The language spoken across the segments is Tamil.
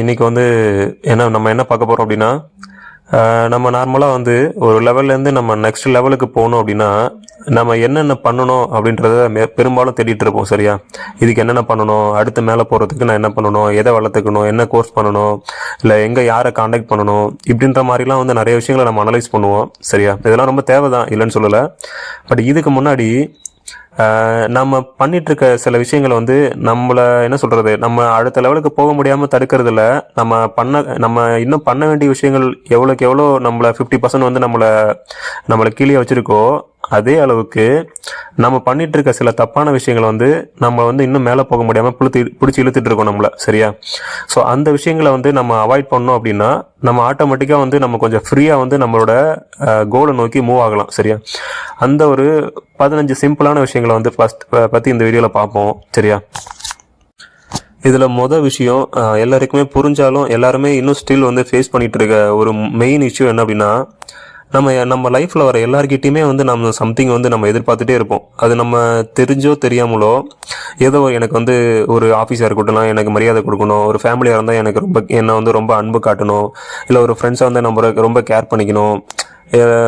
இன்னைக்கு வந்து நம்ம என்ன பார்க்க போகிறோம் அப்படின்னா, நம்ம நார்மலாக வந்து ஒரு லெவல்லேருந்து நம்ம நெக்ஸ்ட் லெவலுக்கு போகணும் அப்படின்னா, நம்ம என்னென்ன பண்ணணும் அப்படின்றத பெரும்பாலும் தேடிட்டு இருப்போம். சரியா? இதுக்கு என்னென்ன பண்ணணும், அடுத்து மேலே போகிறதுக்கு நான் என்ன பண்ணணும், எதை வளர்த்துக்கணும், என்ன கோர்ஸ் பண்ணணும், இல்லை எங்கே யாரை காண்டாக்ட் பண்ணணும், இப்படின்ற மாதிரிலாம் வந்து நிறைய விஷயங்களை நம்ம அனலைஸ் பண்ணுவோம். சரியா? இதெல்லாம் ரொம்ப தேவை தான், இல்லைன்னு சொல்லலை. பட் இதுக்கு முன்னாடி நம்ம பண்ணிட்டு இருக்க சில விஷயங்கள் வந்து நம்மளை என்ன சொல்றது, நம்ம அடுத்த லெவலுக்கு போக முடியாம தடுக்கிறதுல நம்ம இன்னும் பண்ண வேண்டிய விஷயங்கள் எவ்வளோக்கு எவ்வளோ நம்மளை 50% வந்து நம்மளை கீழே வச்சிருக்கோ, அதே அளவுக்கு நம்ம பண்ணிட்டு இருக்க சில தப்பான விஷயங்கள் வந்து நம்ம வந்து இன்னும் மேலே போக முடியாம பிடிச்சி இழுத்துட்டு இருக்கோம் நம்மள. சரியா? ஸோ அந்த விஷயங்களை வந்து நம்ம அவாய்ட் பண்ணோம் அப்படின்னா நம்ம ஆட்டோமேட்டிக்கா வந்து நம்ம கொஞ்சம் ஃப்ரீயா வந்து நம்மளோட கோலை நோக்கி மூவ் ஆகலாம். சரியா? அந்த ஒரு 15 சிம்பிளான விஷயங்களை வந்து பத்தி இந்த வீடியோல பார்ப்போம். சரியா? இதுல விஷயம் எல்லாருக்குமே புரிஞ்சாலும் எல்லாருமே இன்னும் ஸ்டில் வந்து ஃபேஸ் பண்ணிட்டு இருக்க ஒரு மெயின் இஷ்யூ என்ன அப்படின்னா, நம்ம லைஃப்ல வர எல்லார்கிட்டயுமே வந்து நம்ம சம்திங் வந்து நம்ம எதிர்பார்த்துட்டே இருப்போம். அது நம்ம தெரிஞ்சோ தெரியாமலோ ஏதோ எனக்கு வந்து ஒரு ஆஃபீஸாக இருக்கட்டும், எனக்கு மரியாதை கொடுக்கணும், ஒரு ஃபேமிலியாக இருந்தால் எனக்கு என்னை வந்து ரொம்ப அன்பு காட்டணும், இல்லை ஒரு ஃப்ரெண்ட்ஸாக வந்து நம்ம ரொம்ப கேர் பண்ணிக்கணும்,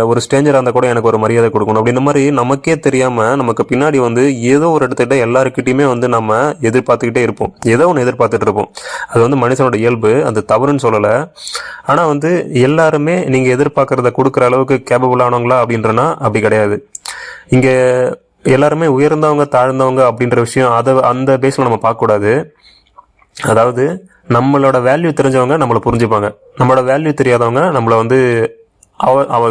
ஒரு ஸ்ட்ரேஞ்சராக இருந்தால் கூட எனக்கு ஒரு மரியாதை கொடுக்கணும். அப்படின்ற மாதிரி நமக்கே தெரியாமல் நமக்கு பின்னாடி வந்து ஏதோ ஒரு இடத்துக்கிட்ட எல்லாருக்கிட்டையுமே வந்து நம்ம எதிர்பார்த்துக்கிட்டே இருப்போம். ஏதோ ஒன்று எதிர்பார்த்துட்டு இருப்போம். அது வந்து மனுஷனோட இயல்பு, அது தவறுன்னு சொல்லலை. ஆனால் வந்து எல்லாருமே நீங்கள் எதிர்பார்க்கறத கொடுக்குற அளவுக்கு கேபபிள் ஆனவங்களா அப்படின்றனா அப்படி கிடையாது. இங்கே எல்லாருமே உயர்ந்தவங்க தாழ்ந்தவங்க அப்படின்ற விஷயம் அந்த பேஸில் நம்ம பார்க்கக்கூடாது. அதாவது நம்மளோட வேல்யூ தெரிஞ்சவங்க நம்மளை புரிஞ்சுப்பாங்க, நம்மளோட வேல்யூ தெரியாதவங்க நம்மளை வந்து அவ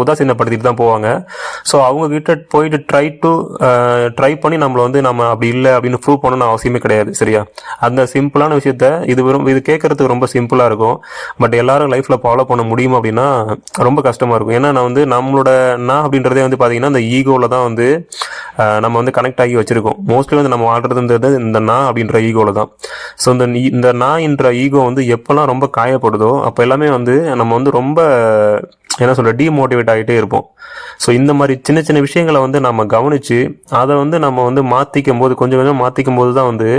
உதாசீனப்படுத்திட்டு தான் போவாங்க. ஸோ அவங்க கிட்ட போயிட்டு ட்ரை பண்ணி நம்மளை வந்து நம்ம அப்படி இல்லை அப்படின்னு ப்ரூவ் பண்ணணும்னு அவசியமே கிடையாது. சரியா? அந்த சிம்பிளான விஷயத்த இது கேட்கறதுக்கு ரொம்ப சிம்பிளா இருக்கும். பட் எல்லாரும் லைஃப்ல ஃபாலோ பண்ண முடியுமா அப்படின்னா ரொம்ப கஷ்டமா இருக்கும். ஏன்னா நான் வந்து நான் அப்படின்றதே வந்து பாத்தீங்கன்னா இந்த ஈகோல தான் வந்து நம்ம வந்து கனெக்ட் ஆகி வச்சிருக்கோம். மோஸ்ட்லி வந்து நம்ம வாழ்றதுன்றது இந்த நான் அப்படின்ற ஈகோல தான். ஸோ இந்த நான் என்ற ஈகோ வந்து எப்பெல்லாம் ரொம்ப காயப்படுதோ அப்போ எல்லாமே வந்து நம்ம வந்து ரொம்ப என்ன சொல்ற டீமோட்டிவேட் ஆகிட்டே இருப்போம். ஸோ இந்த மாதிரி சின்ன சின்ன விஷயங்களை வந்து நம்ம கவனிச்சு அதை வந்து நம்ம வந்து மாற்றிக்கும் போது கொஞ்சம் கொஞ்சம் மாற்றிக்கும் போது தான் வந்து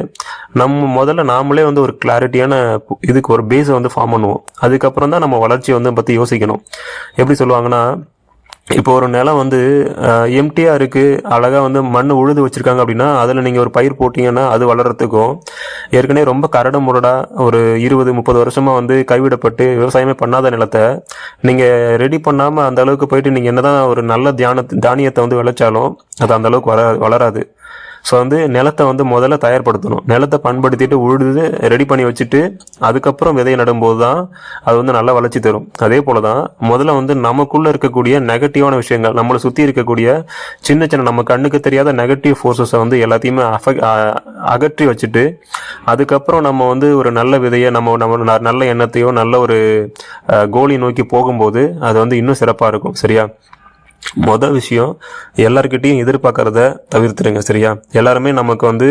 முதல்ல நாமளே வந்து ஒரு கிளாரிட்டியான இதுக்கு ஒரு பேஸை வந்து ஃபார்ம் பண்ணுவோம். அதுக்கப்புறம் தான் நம்ம வளர்ச்சியை வந்து பற்றி யோசிக்கணும். எப்படி சொல்லுவாங்கன்னா, இப்போ ஒரு நிலம் வந்து எம்டியா இருக்கு, அழகா வந்து மண் உழுது வச்சிருக்காங்க அப்படின்னா அதுல நீங்க ஒரு பயிர் போட்டீங்கன்னா அது வளர்றதுக்கும், ஏற்கனவே ரொம்ப கரடு முரடா ஒரு 20-30 வருஷமா வந்து கைவிடப்பட்டு விவசாயமே பண்ணாத நிலத்தை நீங்க ரெடி பண்ணாம அந்த அளவுக்கு போயிட்டு நீங்க என்னதான் ஒரு நல்ல தானியத்தை வந்து விளைச்சாலும் அது அந்த அளவுக்கு வளராது. ஸோ வந்து நிலத்தை வந்து முதல்ல தயார்படுத்தணும். நிலத்தை பண்படுத்திட்டு உழுது ரெடி பண்ணி வச்சுட்டு அதுக்கப்புறம் விதையை நடும்போது தான் அது வந்து நல்லா வளர்ச்சி தரும். அதே போல தான் முதல்ல வந்து நமக்குள்ள இருக்கக்கூடிய நெகட்டிவான விஷயங்கள், நம்மளை சுற்றி இருக்கக்கூடிய சின்ன சின்ன நம்ம கண்ணுக்கு தெரியாத நெகட்டிவ் ஃபோர்ஸஸை வந்து எல்லாத்தையுமே அகற்றி வச்சுட்டு அதுக்கப்புறம் நம்ம வந்து ஒரு நல்ல விதையை நம்ம நல்ல எண்ணத்தையோ நல்ல ஒரு கோலை நோக்கி போகும்போது அது வந்து இன்னும் சிறப்பாக இருக்கும். சரியா? விஷயம் எல்லார்கிட்டையும் எதிர்பார்க்கறத தவிர்த்துருங்க. சரியா? எல்லாருமே நமக்கு வந்து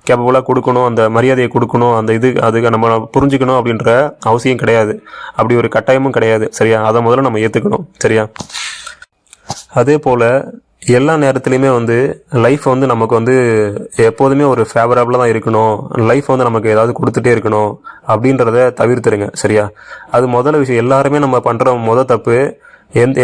கேப்பபிளா கொடுக்கணும், அந்த மரியாதையை கொடுக்கணும், அந்த அதுக்கு நம்ம புரிஞ்சுக்கணும் அப்படின்ற அவசியம் கிடையாது. அப்படி ஒரு கட்டாயமும் கிடையாது. சரியா? அதை முதல்ல நம்ம ஏற்றுக்கணும். சரியா? அதே போல எல்லா நேரத்துலையுமே வந்து லைஃப் வந்து நமக்கு வந்து எப்போதுமே ஒரு ஃபேவரபிளாக தான் இருக்கணும், லைஃப் வந்து நமக்கு ஏதாவது கொடுத்துட்டே இருக்கணும் அப்படின்றத தவிர்த்துருங்க. சரியா? அது முதல்ல விஷயம். எல்லாருமே நம்ம பண்ணுற தப்பு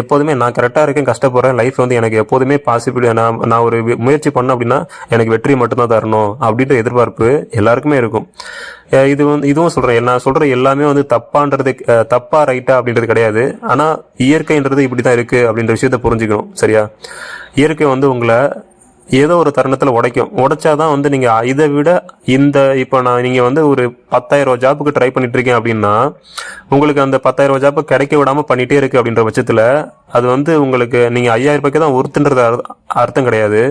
எப்போதுமே நான் கரெக்டாக இருக்கேன், கஷ்டப்படுறேன், லைஃப் வந்து எனக்கு எப்போதுமே பாசிபிள், நான் ஒரு முயற்சி பண்ணேன் அப்படின்னா எனக்கு வெற்றி மட்டும்தான் தரணும் அப்படின்ற எதிர்பார்ப்பு எல்லாருக்குமே இருக்கும். இதுவும் சொல்கிறேன், நான் சொல்கிற எல்லாமே வந்து தப்பா ரைட்டா அப்படின்றது கிடையாது. ஆனால் இயற்கைன்றது இப்படி தான் இருக்குது அப்படின்ற விஷயத்த புரிஞ்சுக்கணும். சரியா? இயற்கை வந்து உங்களை ஏதோ ஒரு தருணத்தில் உடைச்சாதான் வந்து நீங்கள் இதை விட இப்போ நீங்கள் வந்து ஒரு 10,000 ஜாப்புக்கு ட்ரை பண்ணிட்டு இருக்கேன் அப்படின்னா உங்களுக்கு அந்த 10,000 ஜாப்பு கிடைக்க விடாமல் பண்ணிகிட்டே இருக்கு அப்படின்ற பட்சத்தில் அது வந்து உங்களுக்கு நீங்கள் 5,000 ரூபாய்க்கு தான் ஒர்த்துன்றது அர்த்தம் கிடையாது.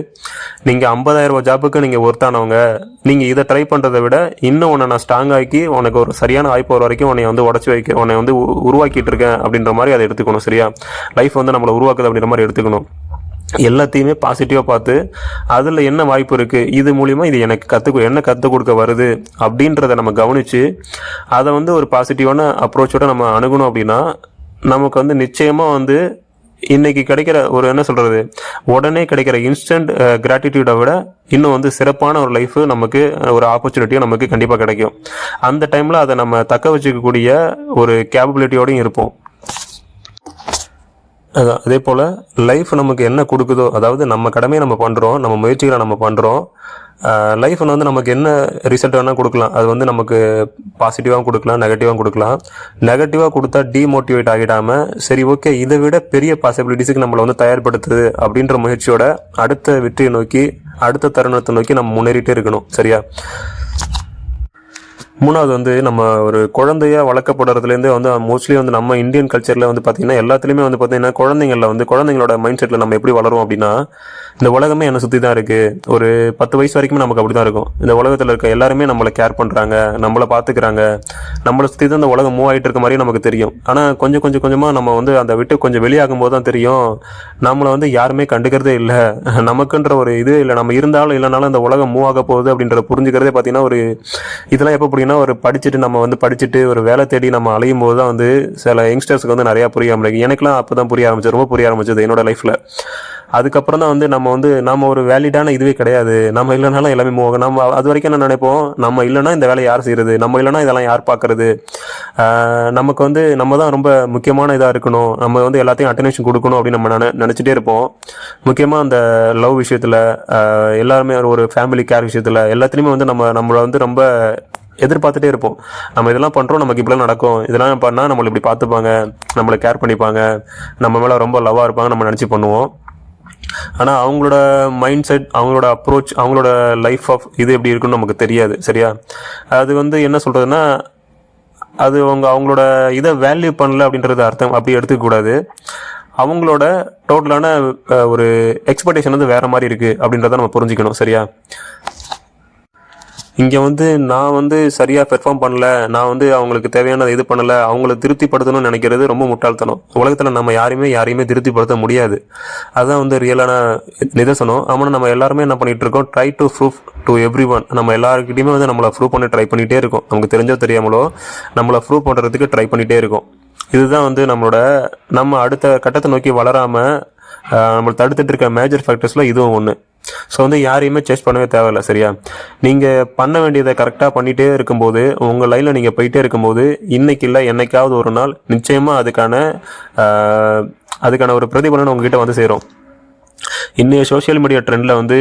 நீங்கள் 50,000 ஜாப்புக்கு நீங்கள் ஒர்த்தானவங்க. நீங்கள் இதை ட்ரை பண்ணுறதை விட இன்னும் உன்னை நான் ஸ்ட்ராங் ஆக்கி உனக்கு ஒரு சரியான வாய்ப்பு வர வரைக்கும் உன்னை வந்து உன்னை வந்து உருவாக்கிட்டு இருக்கேன் அப்படின்ற மாதிரி அதை எடுத்துக்கணும். சரியா? லைஃப் வந்து நம்மளை உருவாக்குது அப்படின்ற மாதிரி எடுத்துக்கணும். எல்லாத்தையுமே பாசிட்டிவாக பார்த்து அதில் என்ன வாய்ப்பு இருக்குது, இது மூலிமா இது எனக்கு என்ன கற்றுக் கொடுக்க வருது அப்படின்றத நம்ம கவனித்து அதை வந்து ஒரு பாசிட்டிவான அப்ரோச்சோட நம்ம அணுகணும் அப்படின்னா நமக்கு வந்து நிச்சயமாக வந்து இன்னைக்கு கிடைக்கிற ஒரு என்ன சொல்கிறது, உடனே கிடைக்கிற இன்ஸ்டன்ட் கிராட்டிடியூடை விட இன்னும் வந்து சிறப்பான ஒரு லைஃப் நமக்கு, ஒரு ஆப்பர்ச்சுனிட்டியும் நமக்கு கண்டிப்பாக கிடைக்கும். அந்த டைமில் அதை நம்ம தக்க வச்சுக்கக்கூடிய ஒரு கேப்பபிலிட்டியோடையும் இருப்போம். அதான் அதே போல் லைஃப் நமக்கு என்ன கொடுக்குதோ, அதாவது நம்ம கடமையை நம்ம பண்ணுறோம், நம்ம முயற்சிகளை நம்ம பண்ணுறோம். லைஃப் வந்து நமக்கு என்ன ரிசல்ட் வேணால் கொடுக்கலாம். அது வந்து நமக்கு பாசிட்டிவாகவும் கொடுக்கலாம், நெகட்டிவாகவும் கொடுக்கலாம். நெகட்டிவாக கொடுத்தா டிமோட்டிவேட் ஆகிடாமல், சரி ஓகே இதை விட பெரிய பாசிபிலிட்டிஸுக்கு நம்மளை வந்து தயார்படுத்துது அப்படின்ற முயற்சியோட அடுத்த வெற்றியை நோக்கி, அடுத்த தருணத்தை நோக்கி நம்ம முன்னேறிட்டே இருக்கணும். சரியா? மூணாவது வந்து நம்ம ஒரு குழந்தையா வளர்க்கப்படுறதுலேருந்து வந்து மோஸ்ட்லி வந்து நம்ம இந்தியன் கல்ச்சரில் வந்து பார்த்திங்கன்னா எல்லாத்துலேயுமே வந்து பார்த்திங்கன்னா குழந்தைங்களோட மைண்ட் செட்டில் நம்ம எப்படி வளரும் அப்படின்னா, இந்த உலகமே என்னை சுற்றி தான் இருக்குது. ஒரு 10 வயசு வரைக்குமே நமக்கு அப்படி தான் இருக்கும். இந்த உலகத்தில் இருக்க எல்லாருமே நம்மளை கேர் பண்ணுறாங்க, நம்மளை பார்த்துக்கிறாங்க, நம்மளை சுற்றி தான் இந்த உலகம் மூவ் ஆகிட்டு இருக்க மாதிரி நமக்கு தெரியும். ஆனால் கொஞ்சமாக நம்ம வந்து அதை விட்டு கொஞ்சம் வெளியாகும் போது தான் தெரியும், நம்மளை வந்து யாருமே கண்டுக்கிறதே இல்லை, நமக்குன்ற ஒரு இது இல்லை, நம்ம இருந்தாலும் இல்லைனாலும் இந்த உலகம் மூவ் ஆக போகுது அப்படின்ற புரிஞ்சுக்கிறதே பார்த்திங்கன்னா ஒரு இதெல்லாம் எப்போ பிடிக்குன்னா, ஒரு படிச்சுட்டு ஒரு வேலை தேடி நம்ம அலையும் போது தான் வந்து சில யங்ஸ்டர்ஸ்க்கு வந்து நிறையா புரிய ஆரம்பிக்கும். எனக்குலாம் அப்போ தான் புரிய ஆரம்பிச்சது, ரொம்ப புரிய ஆரம்பிச்சது என்னோட லைஃப்பில். அதுக்கப்புறம் தான் வந்து நம்ம ஒரு வேலிடான இதுவே கிடையாது, நம்ம இல்லைனாலும் எல்லாமே மூவ் ஆகும். நம்ம அது வரைக்கும் என்ன நினைப்போம், நம்ம இல்லைனா இந்த வேலையை யார் செய்கிறது, நம்ம இல்லைனா இதெல்லாம் யார் பார்க்கறது, நமக்கு வந்து நம்ம தான் ரொம்ப முக்கியமான இதாக இருக்கணும், நம்ம வந்து எல்லாத்தையும் அட்டென்ஷன் கொடுக்கணும் அப்படின்னு நம்ம நினச்சிட்டே இருப்போம். முக்கியமாக அந்த லவ் விஷயத்தில், எல்லாருமே ஒரு ஃபேமிலி கேர் விஷயத்தில் எல்லாத்துலேயுமே வந்து நம்மளை வந்து ரொம்ப எதிர்பார்த்துட்டே இருப்போம். நம்ம இதெல்லாம் பண்ணுறோம், நமக்கு இப்படிலாம் நடக்கும், இதெல்லாம் பண்ணால் நம்மளை இப்படி பார்த்துப்பாங்க, நம்மளை கேர் பண்ணிப்பாங்க, நம்ம மேலே ரொம்ப லவ்வாக இருப்பாங்க நம்ம நினச்சி பண்ணுவோம். ஆனால் அவங்களோட மைண்ட் செட், அவங்களோட அப்ரோச், அவங்களோட லைஃப் ஆஃப் இது எப்படி இருக்குன்னு நமக்கு தெரியாது. சரியா? அது வந்து என்ன சொல்கிறதுனா, அது அவங்களோட இதை வேல்யூ பண்ணல அப்படின்றது அர்த்தம் அப்படி எடுத்துக்கக்கூடாது. அவங்களோட டோட்டலான ஒரு எக்ஸ்பெக்டேஷன் வந்து வேறு மாதிரி இருக்குது அப்படின்றத நம்ம புரிஞ்சுக்கணும். சரியா? இங்கே வந்து நான் வந்து சரியாக பெர்ஃபார்ம் பண்ணல, நான் வந்து அவங்களுக்கு தேவையானதை இது பண்ணலை, அவங்கள திருப்திப்படுத்தணும்னு நினைக்கிறது ரொம்ப முட்டாள்தனம். உலகத்தில் நம்ம யாரையுமே திருப்திப்படுத்த முடியாது. அதுதான் வந்து ரியலான நிதர்சனம். ஆனால் நம்ம எல்லாருமே என்ன பண்ணிகிட்டு இருக்கோம், try to prove to every one. நம்ம எல்லாருக்கிட்டையுமே வந்து நம்மளை ப்ரூவ் பண்ண ட்ரை பண்ணிகிட்டே இருக்கோம். நமக்கு தெரிஞ்சோ தெரியாமலோ நம்மளை ப்ரூவ் பண்ணுறதுக்கு ட்ரை பண்ணிகிட்டே இருக்கோம். இதுதான் வந்து நம்ம அடுத்த கட்டத்தை நோக்கி வளராமல் நம்மளை தடுத்துட்டு இருக்க மேஜர் ஃபேக்டர்ஸில் இதுவும் ஒன்று. ஸோ வந்து யாரையுமே சேஸ் பண்ணவே தேவையில்லை. சரியா? நீங்கள் பண்ண வேண்டியதை கரெக்டாக பண்ணிகிட்டே இருக்கும்போது, உங்கள் லைனில் நீங்கள் போயிட்டே இருக்கும்போது, இன்னைக்கு இல்லை என்னைக்காவது ஒரு நாள் நிச்சயமாக அதுக்கான ஒரு பிரதிபலன் உங்ககிட்ட வந்து சேரும். இன்னைய சோஷியல் மீடியா ட்ரெண்டில் வந்து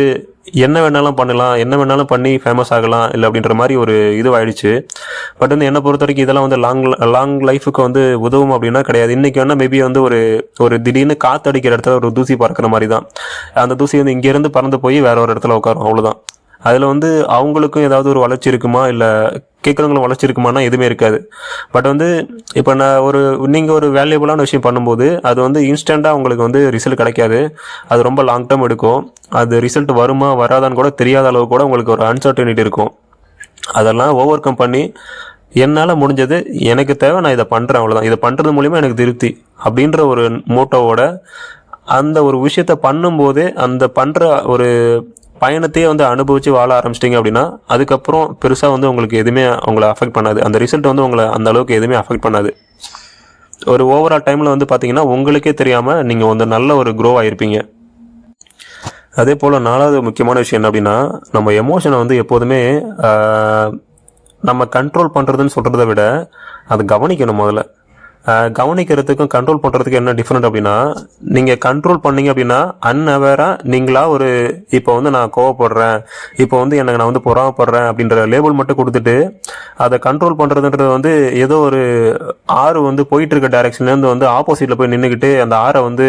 என்ன வேணாலும் பண்ணலாம், என்ன வேணாலும் பண்ணி ஃபேமஸ் ஆகலாம் இல்லை அப்படின்ற மாதிரி ஒரு இதுவாகிடுச்சு. பட் வந்து என்னை பொறுத்த வரைக்கும் இதெல்லாம் வந்து லாங் லைஃபுக்கு வந்து உதவும் அப்படின்னா கிடையாது. இன்றைக்கி வேணால் மேபி வந்து ஒரு திடீர்னு காற்றடிக்கிற இடத்துல ஒரு தூசி பறக்கிற மாதிரி தான். அந்த தூசி வந்து இங்கேருந்து பறந்து போய் வேற ஒரு இடத்துல உட்காரும், அவ்வளோதான். அதில் வந்து அவங்களுக்கும் ஏதாவது ஒரு வளர்ச்சி இருக்குமா, இல்லை கேட்குறவங்களும் வளர்ச்சி இருக்குமானா எதுவுமே இருக்காது. பட் வந்து இப்போ நீங்கள் ஒரு வேல்யூபிளான விஷயம் பண்ணும்போது அது வந்து இன்ஸ்டண்ட்டாக உங்களுக்கு வந்து ரிசல்ட் கிடைக்காது. அது ரொம்ப லாங் டேர்ம் எடுக்கும். அது ரிசல்ட் வருமா வராதான்னு கூட தெரியாத அளவு கூட உங்களுக்கு ஒரு அன்சர்டனிட்டி இருக்கும். அதெல்லாம் ஓவர் கம் பண்ணி என்னால் முடிஞ்சது, எனக்கு தேவை, நான் இதை பண்ணுறேன், அவ்வளோதான். இதை பண்ணுறது மூலிமா எனக்கு திருப்தி அப்படின்ற ஒரு மோட்டோவோட அந்த ஒரு விஷயத்த பண்ணும்போது அந்த பண்ணுற ஒரு பயணத்தையே வந்து அனுபவித்து வாழ ஆரம்பிச்சிட்டிங்க அப்படின்னா, அதுக்கப்புறம் பெருசாக வந்து உங்களுக்கு எதுவுமே உங்களை அஃபெக்ட் பண்ணாது. அந்த ரிசல்ட் வந்து உங்களை அந்த அளவுக்கு எதுவுமே அஃபெக்ட் பண்ணாது. ஒரு ஓவரால் டைமில் வந்து பார்த்தீங்கன்னா உங்களுக்கே தெரியாமல் நீங்கள் வந்து நல்ல ஒரு க்ரோ ஆகிருப்பீங்க. அதே போல் 4வது முக்கியமான விஷயம் என்ன அப்படின்னா, நம்ம எமோஷனை வந்து எப்போதுமே நம்ம கண்ட்ரோல் பண்ணுறதுன்னு சொல்கிறத விட அதை கவனிக்கணும். முதல்ல கவனிக்கிறதுக்கும் கண்ட்ரோல் பண்ணுறதுக்கு என்ன டிஃப்ரெண்ட் அப்படின்னா, நீங்கள் கண்ட்ரோல் பண்ணீங்க அப்படின்னா அன்அவேராக நீங்களா இப்போ வந்து நான் கோவப்படுறேன், இப்போ வந்து எனக்கு நான் வந்து பொறாமப்படுறேன் அப்படின்ற லேபிள் மட்டும் கொடுத்துட்டு, அதை கண்ட்ரோல் பண்ணுறதுன்றது வந்து ஏதோ ஒரு ஆறு வந்து போயிட்டு இருக்க டைரக்ஷன்லேருந்து வந்து ஆப்போசிட்டில் போய் நின்றுக்கிட்டு அந்த ஆறை வந்து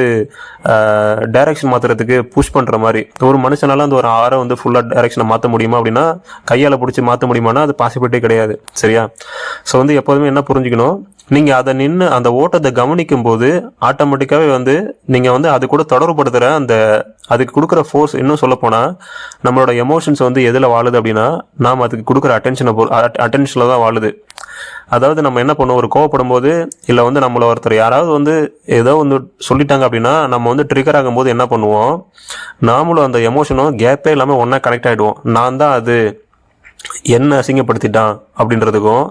டைரக்ஷன் மாற்றுறதுக்கு புஷ் பண்ணுற மாதிரி. ஒரு மனுஷனால அந்த ஒரு ஆறை வந்து ஃபுல்லாக டைரக்ஷனை மாற்ற முடியுமா அப்படின்னா, கையால் பிடிச்சி மாற்ற முடியுமானா அது பாசிபிலிட்டி கிடையாது. சரியா? ஸோ வந்து எப்போதுமே என்ன புரிஞ்சுக்கணும், நீங்கள் அதை நின்று அந்த ஓட்டத்தை கவனிக்கும் போது ஆட்டோமேட்டிக்காகவே வந்து நீங்கள் வந்து அது கூட தொடர்புபடுத்துகிற அதுக்கு கொடுக்குற ஃபோர்ஸ், இன்னும் சொல்லப்போனால் நம்மளோட எமோஷன்ஸ் வந்து எதில் வாழுது அப்படின்னா, நாம் அதுக்கு கொடுக்குற அட்டென்ஷனில் தான் வாழுது. அதாவது நம்ம என்ன பண்ணுவோம், ஒரு கோவப்படும் போது இல்லை வந்து நம்மளை ஒருத்தர் யாராவது வந்து ஏதோ வந்து சொல்லிட்டாங்க அப்படின்னா நம்ம வந்து ட்ரிகர் ஆகும்போது என்ன பண்ணுவோம், நாமளும் அந்த எமோஷனும் கேப்பே இல்லாமல் ஒன்றா கனெக்ட் ஆகிடுவோம். நான் தான் அது என்ன அசிங்கப்படுத்திட்டான் அப்படின்றதுக்கும்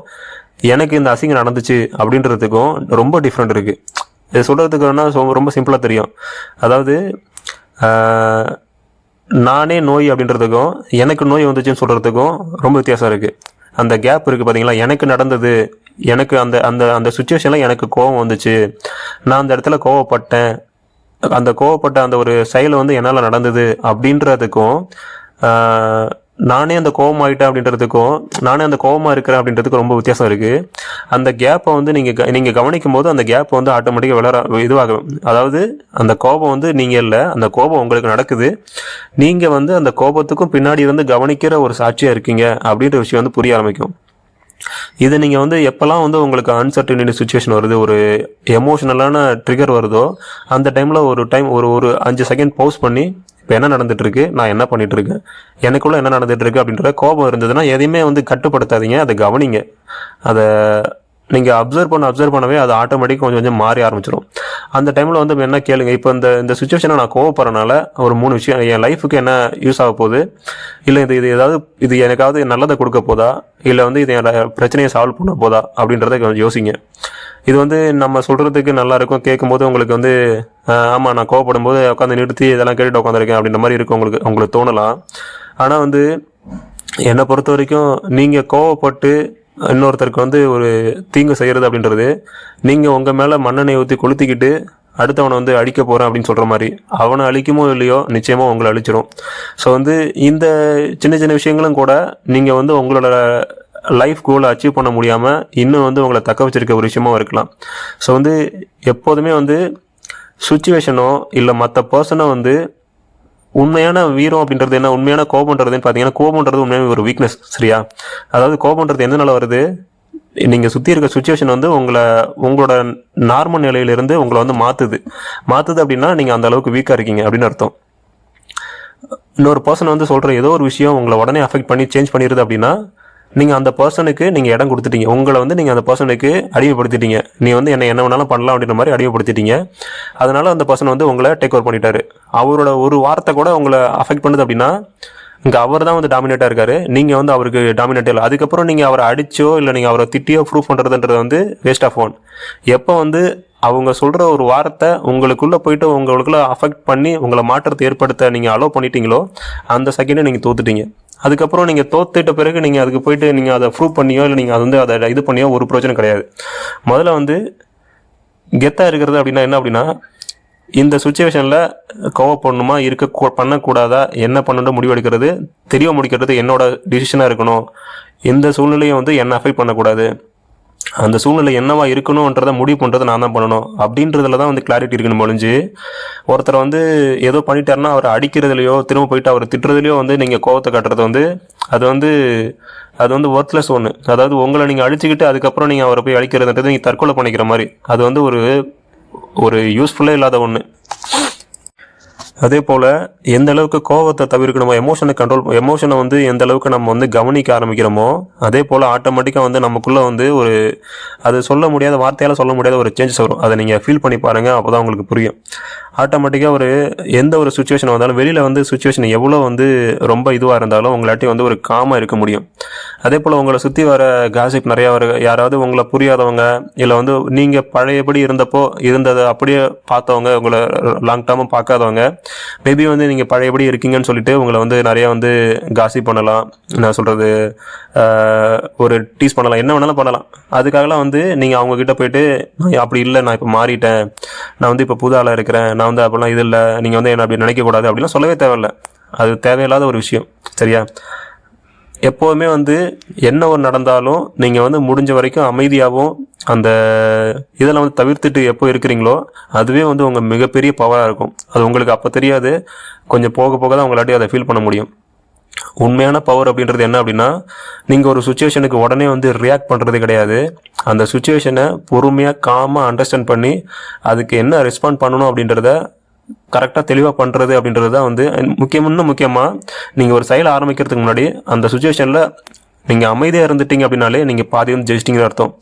எனக்கு இந்த அசிங்கம் நடந்துச்சு அப்படின்றதுக்கும் ரொம்ப டிஃப்ரெண்ட் இருக்குது. இது சொல்கிறதுக்கு வேணால் ரொம்ப சிம்பிளாக தெரியும். அதாவது நானே நோய் அப்படின்றதுக்கும் எனக்கு நோய் வந்துச்சுன்னு சொல்கிறதுக்கும் ரொம்ப வித்தியாசம் இருக்குது. அந்த கேப் இருக்குது பார்த்தீங்களா. எனக்கு நடந்தது, எனக்கு அந்த அந்த அந்த சுச்சுவேஷனில் எனக்கு கோபம் வந்துச்சு, நான் அந்த இடத்துல கோவப்பட்டேன், அந்த கோவப்பட்ட அந்த ஒரு செயல் வந்து என்னால் நடந்தது அப்படின்றதுக்கும், நானே அந்த கோபம் ஆகிட்டேன் அப்படின்றதுக்கும், நானே அந்த கோபமாக இருக்கிறேன் அப்படின்றதுக்கும் ரொம்ப வித்தியாசம் இருக்குது. அந்த கேப்பை வந்து நீங்கள் கவனிக்கும் போது அந்த கேப்பை வந்து ஆட்டோமேட்டிக்காக இதுவாகும். அதாவது அந்த கோபம் வந்து நீங்கள் இல்லை, அந்த கோபம் உங்களுக்கு நடக்குது, நீங்கள் வந்து அந்த கோபத்துக்கும் பின்னாடி இருந்து கவனிக்கிற ஒரு சாட்சியாக இருக்கீங்க அப்படின்ற விஷயம் வந்து புரிய ஆரம்பிக்கும். இதை நீங்கள் வந்து எப்போல்லாம் வந்து உங்களுக்கு அன்சர்டனிட்டி சுச்சுவேஷன் வருது, ஒரு எமோஷனலான ட்ரிகர் வருதோ, அந்த டைமில் ஒரு 5 செகண்ட் பவுஸ் பண்ணி இப்போ என்ன நடந்துட்டுருக்கு, நான் என்ன பண்ணிகிட்ருக்கேன், எனக்குள்ளே என்ன நடந்துகிட்ருக்கு அப்படின்ற கோபம் இருந்ததுன்னா எதையுமே வந்து கட்டுப்படுத்தாதீங்க, அதை கவனிங்க. அதை நீங்கள் அப்சர்வ் பண்ணவே அது ஆட்டோமேட்டிக் கொஞ்சம் கொஞ்சம் மாறி ஆரம்பிச்சிடும். அந்த டைமில் வந்து என்ன கேளுங்க, இப்போ இந்த சுச்சுவேஷனை நான் கோவப்படுறனால ஒரு 3 விஷயம் என் லைஃபுக்கு என்ன யூஸ் ஆக போகுது, இல்லை இது எனக்காவது நல்லதை கொடுக்க போதா, இல்லை வந்து இது என்னோட பிரச்சனையை சால்வ் பண்ண போதா அப்படின்றத கொஞ்சம் யோசிங்க. இது வந்து நம்ம சொல்கிறதுக்கு நல்லாயிருக்கும், கேட்கும்போது உங்களுக்கு வந்து ஆமாம் நான் கோவப்படும் போது உட்காந்து நிறுத்தி இதெல்லாம் கேட்டுட்டு உட்காந்துருக்கேன் அப்படின்ற மாதிரி இருக்கும் உங்களுக்கு தோணலாம். ஆனால் வந்து என்னை பொறுத்த வரைக்கும் நீங்கள் கோவப்பட்டு இன்னொருத்தருக்கு வந்து ஒரு தீங்கு செய்கிறது அப்படின்றது, நீங்கள் உங்கள் மேலே மண்ணெண்ணெய் ஊற்றி கொளுத்திக்கிட்டு அடுத்தவனை வந்து அழிக்க போகிறேன் அப்படின்னு சொல்கிற மாதிரி, அவனை அழிக்குமோ இல்லையோ நிச்சயமாக உங்களை அழிச்சிடும். ஸோ வந்து இந்த சின்ன சின்ன விஷயங்களும் கூட நீங்கள் வந்து உங்களோட லைஃப் கோலை அச்சீவ் பண்ண முடியாமல் இன்னும் வந்து உங்களை தக்க வச்சிருக்க ஒரு விஷயமும் இருக்கலாம். ஸோ வந்து எப்போதுமே வந்து சுச்சுவேஷனோ இல்லை மற்ற பர்சனோ வந்து உண்மையான வீரம் அப்படின்றது என்ன, உண்மையான கோபம்ன்றதுன்னு பார்த்தீங்கன்னா, கோபம்ன்றது உண்மையான ஒரு வீக்னஸ். சரியா? அதாவது கோபம்ன்றது எந்தனால வருது, நீங்கள் சுற்றி இருக்க சுச்சுவேஷன் வந்து உங்களோட நார்மல் நிலையிலிருந்து உங்களை வந்து மாற்றுது அப்படின்னா நீங்கள் அந்த அளவுக்கு வீக்காக இருக்கீங்க அப்படின்னு அர்த்தம். இன்னொரு பர்சன் வந்து சொல்கிற ஏதோ ஒரு விஷயம் உங்களை உடனே அஃபெக்ட் பண்ணி சேஞ்ச் பண்ணிடுது அப்படின்னா நீங்கள் அந்த பர்சனுக்கு நீங்கள் இடம் கொடுத்துட்டீங்க, உங்களை வந்து நீங்கள் அந்த பர்சனுக்கு அடிமைப்படுத்திட்டீங்க. நீ வந்து என்ன வேணாலும் பண்ணலாம் அப்படின்ற மாதிரி அடிமைப்படுத்திட்டீங்க. அதனால அந்த பர்சன் வந்து உங்களை டேக் ஓவர் பண்ணிட்டாரு. அவரோட ஒரு வார்த்தை கூட உங்களை அஃபெக்ட் பண்ணுது அப்படின்னா இங்கே அவர் தான் வந்து டாமினேட்டாக இருக்காரு, நீங்கள் வந்து அவருக்கு டாமினேட் இல்லை. அதுக்கப்புறம் நீங்கள் அவரை அடிச்சோ இல்லை நீங்கள் அவரை திட்டியோ ப்ரூவ் பண்ணுறதுன்றது வந்து வேஸ்ட் ஆஃப் ஒன். எப்போ வந்து அவங்க சொல்கிற ஒரு வார்த்தை உங்களுக்குள்ளே போயிட்டு உங்களுக்குள்ளே அஃபெக்ட் பண்ணி உங்களை மாற்றத்தை ஏற்படுத்த நீங்கள் அலோவ் பண்ணிட்டீங்களோ அந்த செகண்டே நீங்கள் தோத்துட்டீங்க. அதுக்கப்புறம் நீங்கள் தோத்துட்ட பிறகு நீங்கள் அதுக்கு போயிட்டு நீங்கள் அதை ப்ரூவ் பண்ணியோ இல்லை நீங்கள் வந்து அதை இது பண்ணியோ ஒரு பிரயோஜனம் கிடையாது. முதல்ல வந்து கெத்தாக இருக்கிறது அப்படின்னா என்ன அப்படின்னா, இந்த சுச்சுவேஷனில் கோவப்படணுமா பண்ணக்கூடாதா, என்ன பண்ணணும் முடிவெடுக்கிறது தெரிய முடிக்கிறது என்னோட டிசிஷனாக இருக்கணும். இந்த சூழ்நிலையை வந்து என்ன அஃபெக்ட் பண்ணக்கூடாது, அந்த சூழ்நிலை என்னவா இருக்கணும்ன்றதை முடிவு பண்ணுறதை நான் தான் பண்ணணும் அப்படின்றதுல தான் வந்து கிளாரிட்டி இருக்கணும். ஒழிஞ்சு ஒருத்தரை வந்து ஏதோ பண்ணிட்டாருன்னா அவரை அடிக்கிறதுலையோ திரும்ப போயிட்டு அவரை திட்டுறதுலையோ வந்து நீங்கள் கோவத்தை காட்டுறது வந்து அது வந்து ஒர்த்லெஸ் ஒன்று. அதாவது உங்களை நீங்கள் அழிச்சிக்கிட்டு அதுக்கப்புறம் நீங்கள் அவரை போய் அழிக்கிறதுன்றது நீங்கள் தற்கொலை பண்ணிக்கிற மாதிரி, அது வந்து ஒரு யூஸ்ஃபுல்லே இல்லாத ஒன்று. அதே போல் எந்த அளவுக்கு கோவத்தை தவிர்க்கணுமோ, எமோஷனை வந்து எந்த அளவுக்கு நம்ம வந்து கவனிக்க ஆரம்பிக்கிறோமோ அதே போல் ஆட்டோமேட்டிக்காக வந்து நமக்குள்ளே வந்து அது சொல்ல முடியாத வார்த்தையால் சொல்ல முடியாத ஒரு சேஞ்சஸ் வரும். அதை நீங்கள் ஃபீல் பண்ணி பாருங்கள், அப்போ தான் உங்களுக்கு புரியும். ஆட்டோமேட்டிக்காக எந்த ஒரு சுச்சுவேஷன் வந்தாலும் வெளியில் வந்து சுச்சுவேஷன் எவ்வளோ வந்து ரொம்ப இதுவாக இருந்தாலும் உங்களாட்டி வந்து ஒரு காமாக இருக்க முடியும். அதே போல் உங்களை சுற்றி வர காசிப் நிறையா யாராவது உங்களை புரியாதவங்க இல்லை வந்து நீங்கள் பழையபடி இருந்ததை அப்படியே பார்த்தவங்க, உங்களை லாங் டேர்மாக பார்க்காதவங்க, மேபி வந்து நீங்கள் பழையபடி இருக்கீங்கன்னு சொல்லிட்டு உங்களை வந்து நிறையா வந்து காசிப் பண்ணலாம், நான் சொல்கிறது ஒரு டீஸ் பண்ணலாம், என்ன வேணாலும் பண்ணலாம். அதுக்காகலாம் வந்து நீங்கள் அவங்கக்கிட்ட போயிட்டு நான் அப்படி இல்லை, நான் இப்போ மாறிட்டேன், நான் வந்து இப்போ புது ஆளாக இருக்கிறேன், நான் வந்து அப்படிலாம் இது இல்லை, நீங்கள் வந்து என்ன அப்படி நினைக்கக்கூடாது அப்படிலாம் சொல்லவே தேவையில்லை. அது தேவையில்லாத ஒரு விஷயம். சரியா? எப்போதுமே வந்து என்ன ஒரு நடந்தாலும் நீங்கள் வந்து முடிஞ்ச வரைக்கும் அமைதியாகவும் அந்த இதெல்லாம் வந்து தவிர்த்துட்டு எப்போ இருக்கிறீங்களோ அதுவே வந்து உங்கள் மிகப்பெரிய பவராக இருக்கும். அது உங்களுக்கு அப்போ தெரியாது, கொஞ்சம் போக போக தான் உங்களாட்டி அதை ஃபீல் பண்ண முடியும். உண்மையான பவர் அப்படின்றது என்ன அப்படின்னா, நீங்கள் ஒரு சுச்சுவேஷனுக்கு உடனே வந்து ரியாக்ட் பண்ணுறது கிடையாது. அந்த சுச்சுவேஷனை பொறுமையாக காமாக அண்டர்ஸ்டாண்ட் பண்ணி அதுக்கு என்ன ரெஸ்பாண்ட் பண்ணணும் அப்படின்றத கரெக்டாக தெளிவாக பண்ணுறது அப்படின்றது தான் வந்து முக்கியமாக நீங்கள் ஒரு செயலை ஆரம்பிக்கிறதுக்கு முன்னாடி அந்த சுச்சுவேஷனில் நீங்கள் அமைதியாக இருந்துட்டீங்க அப்படின்னாலே நீங்கள் பாதி வந்து ஜெயிச்சிட்டிங்கிற அர்த்தம்.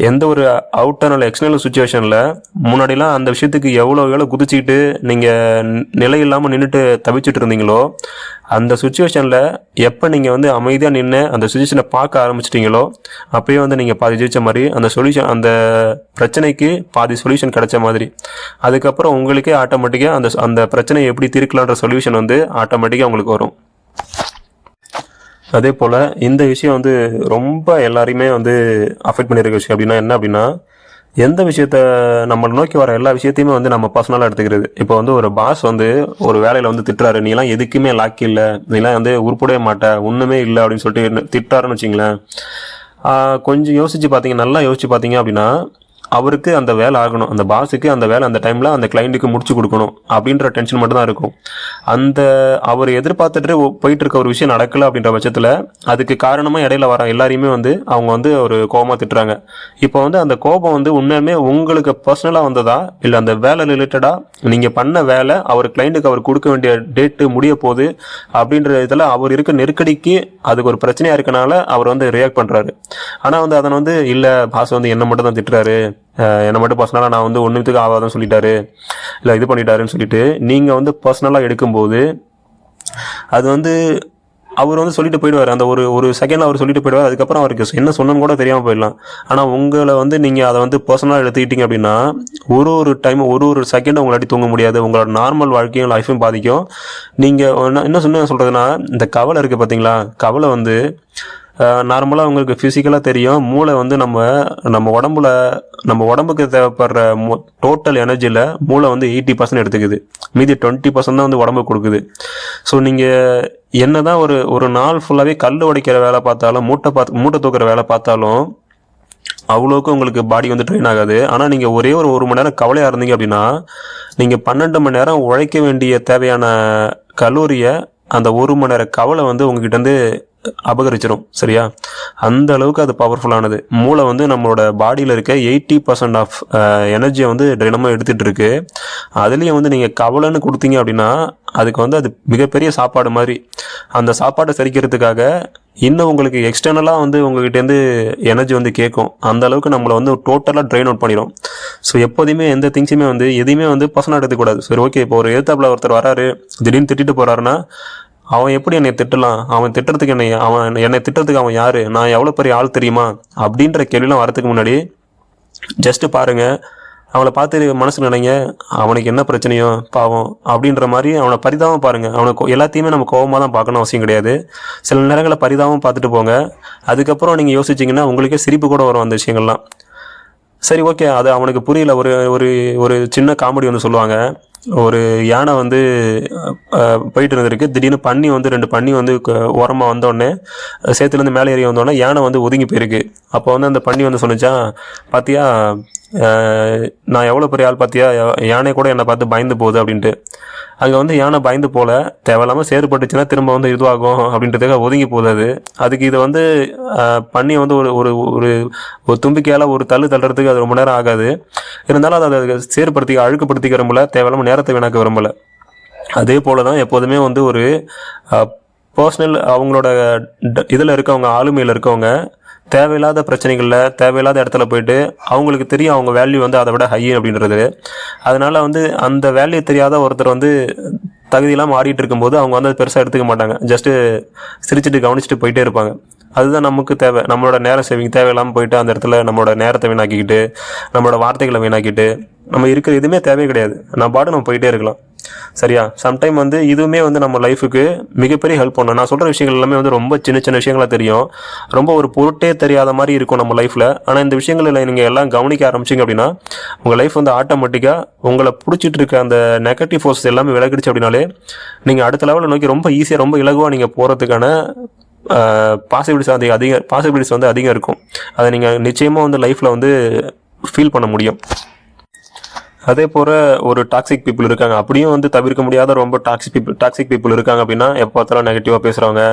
எந்த ஒரு அவுட்டர்னல் எக்ஸ்டர்னல் சுச்சுவேஷனில் முன்னாடிலாம் அந்த விஷயத்துக்கு எவ்வளோ குதிச்சுக்கிட்டு நீங்கள் நிலை இல்லாமல் நின்றுட்டு தவிச்சிட்டு இருந்தீங்களோ, அந்த சுச்சுவேஷனில் எப்போ நீங்கள் வந்து அமைதியாக நின்று அந்த சுச்சுவேஷனை பார்க்க ஆரம்பிச்சிட்டிங்களோ அப்போயே வந்து நீங்கள் பாதி ஜெயிச்ச மாதிரி, அந்த சொல்யூஷன் அந்த பிரச்சனைக்கு பாதி சொல்யூஷன் கிடைச்ச மாதிரி. அதுக்கப்புறம் உங்களுக்கே ஆட்டோமேட்டிக்காக அந்த அந்த பிரச்சனையை எப்படி தீர்க்கலான்ற சொல்யூஷன் வந்து ஆட்டோமேட்டிக்காக உங்களுக்கு வரும். அதே போல் இந்த விஷயம் வந்து ரொம்ப எல்லாரையுமே வந்து அஃபெக்ட் பண்ணியிருக்க விஷயம் அப்படின்னா என்ன அப்படின்னா, எந்த விஷயத்த நம்மளை நோக்கி வர எல்லா விஷயத்தையுமே வந்து நம்ம பர்சனலாக எடுத்துக்கிறது. இப்போ வந்து ஒரு பாஸ் வந்து ஒரு வேலையில் வந்து திட்டுறாரு, நீலாம் எதுக்குமே லாக்கி இல்லை, நீலாம் வந்து உருப்படவே மாட்ட, ஒன்றுமே இல்லை அப்படின்னு சொல்லிட்டு திட்டாருன்னு வச்சிங்களேன். கொஞ்சம் யோசிச்சு பார்த்தீங்க, நல்லா யோசிச்சு பார்த்தீங்க அப்படின்னா, அவருக்கு அந்த வேலை ஆகணும், அந்த பாஸுக்கு அந்த வேலை அந்த டைமில் அந்த கிளைண்ட்டுக்கு முடிச்சு கொடுக்கணும் அப்படின்ற டென்ஷன் மட்டும் தான் இருக்கும். அந்த அவர் எதிர்பார்த்துட்டு போயிட்டு இருக்க ஒரு விஷயம் நடக்கலை அப்படின்ற பட்சத்தில் அதுக்கு காரணமாக இடையில வர எல்லாரையுமே வந்து அவங்க வந்து ஒரு கோபமாக திட்டுறாங்க. இப்போ வந்து அந்த கோபம் வந்து உண்மையுமே உங்களுக்கு பர்சனலாக வந்ததா, இல்லை அந்த வேலை ரிலேட்டடாக நீங்கள் பண்ண வேலை அவர் கிளைண்ட்டுக்கு அவர் கொடுக்க வேண்டிய டேட்டு முடிய போகுது அப்படின்ற இதில் அவர் இருக்க நெருக்கடிக்கு அதுக்கு ஒரு பிரச்சனையாக இருக்கனால அவர் வந்து ரியாக்ட் பண்ணுறாரு. ஆனால் வந்து அதனை வந்து இல்லை பாஸ் வந்து என்னை மட்டும் தான் திட்டுறாரு, என்னை மட்டும் பர்சனலாக நான் வந்து ஒன்றுத்துக்கு ஆகாதான் சொல்லிட்டாரு, இல்லை இது பண்ணிட்டாருன்னு சொல்லிட்டு நீங்கள் வந்து பர்சனலாக எடுக்கும்போது அது வந்து அவர் வந்து சொல்லிட்டு போயிடுவார். அந்த ஒரு செகண்ட் அவர் சொல்லிட்டு போயிடுவார். அதுக்கப்புறம் அவருக்கு என்ன சொன்னோன்னு கூட தெரியாமல் போயிடலாம். ஆனால் உங்களை வந்து நீங்கள் அதை வந்து பர்சனலாக எடுத்துக்கிட்டீங்க அப்படின்னா ஒரு டைம் ஒரு செகண்ட் உங்களாட்டி தூங்க முடியாது, உங்களோட நார்மல் வாழ்க்கையும் லைஃபையும் பாதிக்கும். நீங்கள் என்ன சொல்கிறதுனா, இந்த கவலை இருக்குது பார்த்தீங்களா, கவலை வந்து நார்மலாக உங்களுக்கு ஃபிசிக்கலாக தெரியும். மூளை வந்து நம்ம உடம்புக்கு தேவைப்படுற டோட்டல் எனர்ஜியில் மூளை வந்து 80% எடுத்துக்குது, மீதி 20% தான் வந்து உடம்புக்கு கொடுக்குது. ஸோ நீங்கள் என்ன தான் ஒரு நாள் ஃபுல்லாகவே கல் உடைக்கிற வேலை பார்த்தாலும், மூட்டை தூக்குற வேலை பார்த்தாலும் அவ்வளோக்கு உங்களுக்கு பாடி வந்து ட்ரெயின் ஆகாது. ஆனால் நீங்கள் ஒரு மணி நேரம் கவலையாக இருந்தீங்க அப்படின்னா நீங்கள் 12 மணி நேரம் உழைக்க வேண்டிய தேவையான கலோரியை அந்த 1 மணி நேர கவலை வந்து உங்ககிட்ட அபகரிச்சிடும். சரியா? அந்த அளவுக்கு அது பவர்ஃபுல்லானது. மூளை வந்து நம்மளோட பாடியில் இருக்க 80% ஆஃப் எனர்ஜியை வந்து தினமும் எடுத்துகிட்டு இருக்கு. அதுலேயும் வந்து நீங்கள் கவலைன்னு கொடுத்தீங்க அப்படின்னா அதுக்கு வந்து அது மிகப்பெரிய சாப்பாடு மாதிரி. அந்த சாப்பாடை சரிக்கிறதுக்காக இன்னும் உங்களுக்கு எக்ஸ்டர்னலாக வந்து உங்ககிட்டேருந்து எனர்ஜி வந்து கேட்கும். அந்த அளவுக்கு நம்மளை வந்து டோட்டலாக ட்ரெயின் அவுட் பண்ணிடும். ஸோ எப்போதையுமே எந்த திங்ஸுமே வந்து எதையுமே வந்து பர்சனலாக எடுத்துக்கூடாது. சரி, ஓகே, இப்போ ஒரு எதிர்த்தாப்புல ஒருத்தர் வராரு, திடீர்னு திட்டிட்டு போகிறாருன்னா அவன் எப்படி என்னை திட்டலாம், அவன் திட்டுறதுக்கு அவன் யாரு, நான் எவ்வளோ பெரிய ஆள் தெரியுமா அப்படின்ற கேள்விலாம் வரதுக்கு முன்னாடி ஜஸ்ட்டு பாருங்கள், அவனை பார்த்து மனசு நினைங்க, அவனுக்கு என்ன பிரச்சனையோ பாவம் அப்படின்ற மாதிரி அவனை பரிதாபம் பாருங்கள். அவனுக்கு எல்லாத்தையுமே நம்ம கோபமாக தான் பார்க்கணும் அவசியம் கிடையாது. சில நேரங்களில் பரிதாபம் பார்த்துட்டு போங்க. அதுக்கப்புறம் நீங்கள் யோசிச்சிங்கன்னா உங்களுக்கே சிரிப்பு கூட வரும் அந்த விஷயங்கள்லாம். சரி, ஓகே, அது அவனுக்கு புரியல. ஒரு சின்ன காமெடி ஒன்று சொல்லுவாங்க. ஒரு யானை வந்து போயிட்டு இருந்திருக்கு. திடீர்னு பன்னி வந்து 2 பன்னி வந்து ஓரமாக வந்தோடனே சேத்துலேருந்து மேலே ஏறி வந்தோடனே யானை வந்து ஒதுங்கி போயிருக்கு. அப்போ வந்து அந்த பன்னி வந்து சொன்னிச்சான், பார்த்தியா நான் எவ்வளோ பெரிய ஆள் பார்த்தியா, யானை கூட என்னை பார்த்து பயந்து போகுது அப்படின்ட்டு. அங்கே வந்து யானை பயந்து போல, தேவையில்லாமல் சேறுபட்டுச்சுன்னா திரும்ப வந்து இதுவாகும் அப்படின்றதுக்காக ஒதுங்கி போகுது. அதுக்கு இதை வந்து பண்ணி வந்து ஒரு தும்பிக்கையால் ஒரு தள்ளுறதுக்கு அது ரொம்ப நேரம் ஆகாது. இருந்தாலும் அதை அழுக்குப்படுத்திக்க விரும்பல, தேவையில்லாமல் நேரத்தை வீணாக்க விரும்பலை. அதே போல் தான் எப்போதுமே வந்து ஒரு பர்சனல் அவங்களோட இதில் இருக்கவங்க, ஆளுமையில் இருக்கவங்க தேவையில்லாத பிரச்சனைகளில் தேவையில்லாத இடத்துல போயிட்டு அவங்களுக்கு தெரியும் அவங்க வேல்யூ வந்து அதை விட ஹை அப்படின்றது. அதனால் வந்து அந்த வேல்யூ தெரியாத ஒருத்தர் வந்து தகுதியெல்லாம் ஆடிட்டு இருக்கும்போது அவங்க வந்து பெருசாக எடுத்துக்க மாட்டாங்க. ஜஸ்ட்டு சிரிச்சுட்டு கவனிச்சுட்டு போயிட்டே இருப்பாங்க. அதுதான் நமக்கு தேவை. நம்மளோட நேரம் சேவிங் தேவையில்லாமல் போயிட்டு அந்த இடத்துல நம்மளோட நேரத்தை வீணாக்கிக்கிட்டு நம்மளோட வார்த்தைகளை வீணாக்கிட்டு நம்ம இருக்கிற எதுவுமே தேவையே கிடையாது. நம்ம போயிட்டே இருக்கலாம். சரியா? சம்டைம் வந்து இதுவுமே வந்து நம்ம லைஃபுக்கு மிகப்பெரிய ஹெல்ப் பண்ணும். நான் சொல்கிற விஷயங்கள் எல்லாமே வந்து ரொம்ப சின்ன சின்ன விஷயங்களாக தெரியும், ரொம்ப ஒரு பொருட்டே தெரியாத மாதிரி இருக்கும் நம்ம லைஃப்பில். ஆனால் இந்த விஷயங்களில் நீங்கள் எல்லாம் கவனிக்க ஆரம்பிச்சிங்க அப்படின்னா உங்கள் லைஃப் வந்து ஆட்டோமேட்டிக்காக உங்களை பிடிச்சிட்டு இருக்க அந்த நெகட்டிவ் ஃபோர்ஸ் எல்லாமே விலகிடுச்சு அப்படின்னாலே நீங்கள் அடுத்த லெவலில் நோக்கி ரொம்ப ஈஸியாக ரொம்ப இலகுவாக நீங்கள் போகிறதுக்கான பாசிபிலிட்டிஸ் வந்து அதிகம் இருக்கும். அதை நீங்கள் நிச்சயமாக வந்து லைஃப்பில் வந்து ஃபீல் பண்ண முடியும். அதே போல் ஒரு டாக்ஸிக் பீப்புள் இருக்காங்க, அப்படியும் வந்து தவிர்க்க முடியாத ரொம்ப டாக்ஸிக் பீப்புள் இருக்காங்க அப்படின்னா, எப்போ பார்த்தாலும் நெகட்டிவாக பேசுகிறவங்க,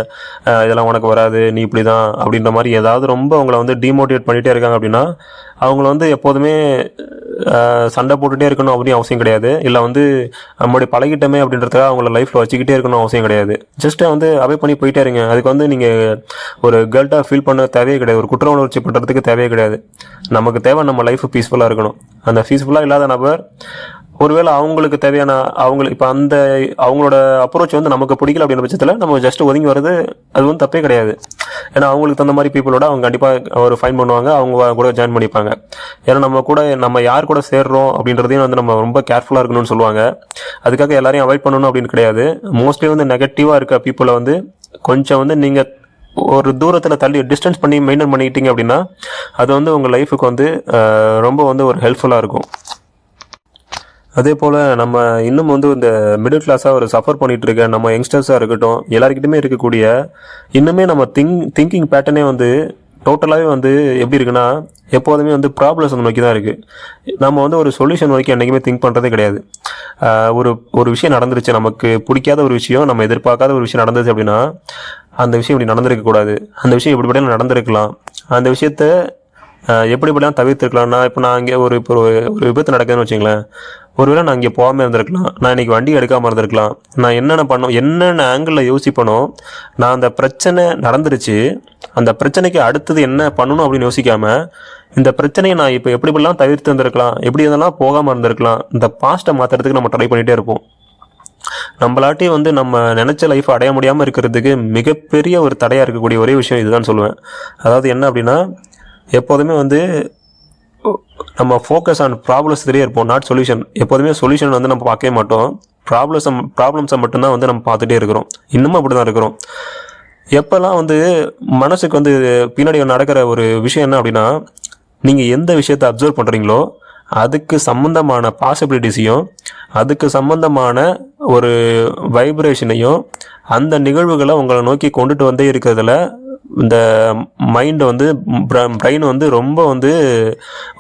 இதெல்லாம் உனக்கு வராது, நீ இப்படி தான் அப்படின்ற மாதிரி ஏதாவது ரொம்ப அவங்கள வந்து டிமோட்டிவேட் பண்ணிகிட்டே இருக்காங்க அப்படின்னா, அவங்கள வந்து எப்போதுமே சண்டை போட்டுகிட்டே இருக்கணும் அப்படின்னு அவசியம் கிடையாது. இல்லை வந்து நம்மளுடைய பழகிட்டமே அப்படின்றதுக்காக அவங்கள லைஃப்பில் வச்சுக்கிட்டே இருக்கணும் அவசியம் கிடையாது. ஜஸ்ட்டு வந்து அவாய்ட் பண்ணி போயிட்டே இருங்க. அதுக்கு வந்து நீங்கள் ஒரு கேர்ள்ட்டாக ஃபீல் பண்ண தேவையே கிடையாது, ஒரு குற்ற உணர்ச்சி பண்ணுறதுக்கு தேவையே கிடையாது. நமக்கு தேவை நம்ம லைஃப் பீஸ்ஃபுல்லாக இருக்கணும். அந்த பீஸ்ஃபுல்லாக இல்லாத நபர் ஒருவேளை அவங்களுக்கு தேவையான அவங்களுக்கு இப்போ அந்த அவங்களோட அப்ரோச் வந்து நமக்கு பிடிக்கல அப்படின்ற பட்சத்தில் நம்ம ஜஸ்ட் ஒதுங்கி வர்றது அது வந்து தப்பே கிடையாது. ஏன்னா அவங்களுக்கு தகுந்த மாதிரி பீப்புளோட அவங்க கண்டிப்பாக ஒரு ஃபைன் பண்ணுவாங்க, அவங்க கூட ஜாயின் பண்ணிப்பாங்க. ஏன்னா நம்ம யார் கூட சேர்றோம் அப்படின்றதையும் வந்து நம்ம ரொம்ப கேர்ஃபுல்லாக இருக்கணும்னு சொல்லுவாங்க. அதுக்காக எல்லாரையும் அவாய்ட் பண்ணணும் அப்படின்னு கிடையாது. மோஸ்ட்லி வந்து நெகட்டிவாக இருக்க பீப்புளை வந்து கொஞ்சம் வந்து நீங்கள் ஒரு தூரத்தில் தள்ளி டிஸ்டன்ஸ் பண்ணி மெயின்டைன் பண்ணிக்கிட்டீங்க அப்படின்னா அது வந்து உங்கள் லைஃபுக்கு வந்து ரொம்ப வந்து ஒரு ஹெல்ப்ஃபுல்லாக இருக்கும். அதே போல் நம்ம இன்னும் வந்து இந்த மிடில் கிளாஸாக ஒரு சஃபர் பண்ணிகிட்டு இருக்க நம்ம யங்ஸ்டர்ஸாக இருக்கட்டும், எல்லாருக்கிட்டுமே இருக்கக்கூடிய இன்னுமே நம்ம திங்கிங் பேட்டர்னே வந்து டோட்டலாகவே வந்து எப்படி இருக்குன்னா, எப்போதுமே வந்து ப்ராப்ளம்ஸ் நோக்கி தான் இருக்குது. நம்ம வந்து ஒரு சொல்யூஷன் வரைக்கும் என்றைக்குமே திங்க் பண்ணுறதே கிடையாது. ஒரு விஷயம் நடந்துருச்சு, நமக்கு பிடிக்காத ஒரு விஷயம், நம்ம எதிர்பார்க்காத ஒரு விஷயம் நடந்துச்சு அப்படின்னா, அந்த விஷயம் இப்படி நடந்திருக்கக்கூடாது, அந்த விஷயம் இப்படிப்பட்ட நடந்திருக்கலாம், அந்த விஷயத்த எப்படிப்படிலாம் தவிர்த்துருக்கலாம்னா, இப்போ நான் இங்கே ஒரு விபத்து நடக்குதுன்னு வச்சுங்களேன், ஒருவேளை நான் இங்கே போகாமல் இருந்திருக்கலாம், நான் இன்றைக்கி வண்டி எடுக்காமல் இருந்திருக்கலாம், நான் என்னென்ன ஆங்கிளில் யோசிப்பனோ, நான் அந்த பிரச்சனை நடந்துருச்சு, அந்த பிரச்சனைக்கு அடுத்தது என்ன பண்ணணும் அப்படின்னு யோசிக்காமல், இந்த பிரச்சனையை நான் இப்போ எப்படிலாம் தவிர்த்து இருந்திருக்கலாம், எப்படி இதெல்லாம் போகாமல் இருந்திருக்கலாம், இந்த பாஸ்ட்டை மாற்றுறதுக்கு நம்ம ட்ரை பண்ணிகிட்டே இருப்போம். நம்மளாட்டி வந்து நம்ம நினச்ச லைஃப் அடைய முடியாமல் இருக்கிறதுக்கு மிகப்பெரிய ஒரு தடையாக இருக்கக்கூடிய ஒரே விஷயம் இதுதான் சொல்லுவேன். அதாவது என்ன அப்படின்னா, எப்போதுமே வந்து நம்ம ஃபோக்கஸ் ஆன் ப்ராப்ளம்ஸ்லேயே இருப்போம், நாட் சொல்யூஷன். எப்போதுமே சொல்யூஷன் வந்து நம்ம பார்க்கவே மாட்டோம், ப்ராப்ளம்ஸை மட்டும்தான் வந்து நம்ம பார்த்துட்டே இருக்கிறோம். இன்னமும் அப்படி தான் இருக்கிறோம். எப்போல்லாம் வந்து மனசுக்கு வந்து பின்னாடி நடக்கிற ஒரு விஷயம் என்ன அப்படின்னா, நீங்கள் எந்த விஷயத்தை அப்சர்வ் பண்ணுறீங்களோ அதுக்கு சம்மந்தமான பாசிபிலிட்டிஸையும் அதுக்கு சம்மந்தமான ஒரு வைப்ரேஷனையும் அந்த நிகழ்வுகளை உங்களை நோக்கி கொண்டுட்டு வந்தே இருக்கிறதுல இந்த மைண்டு வந்து பிரெயின் வந்து ரொம்ப வந்து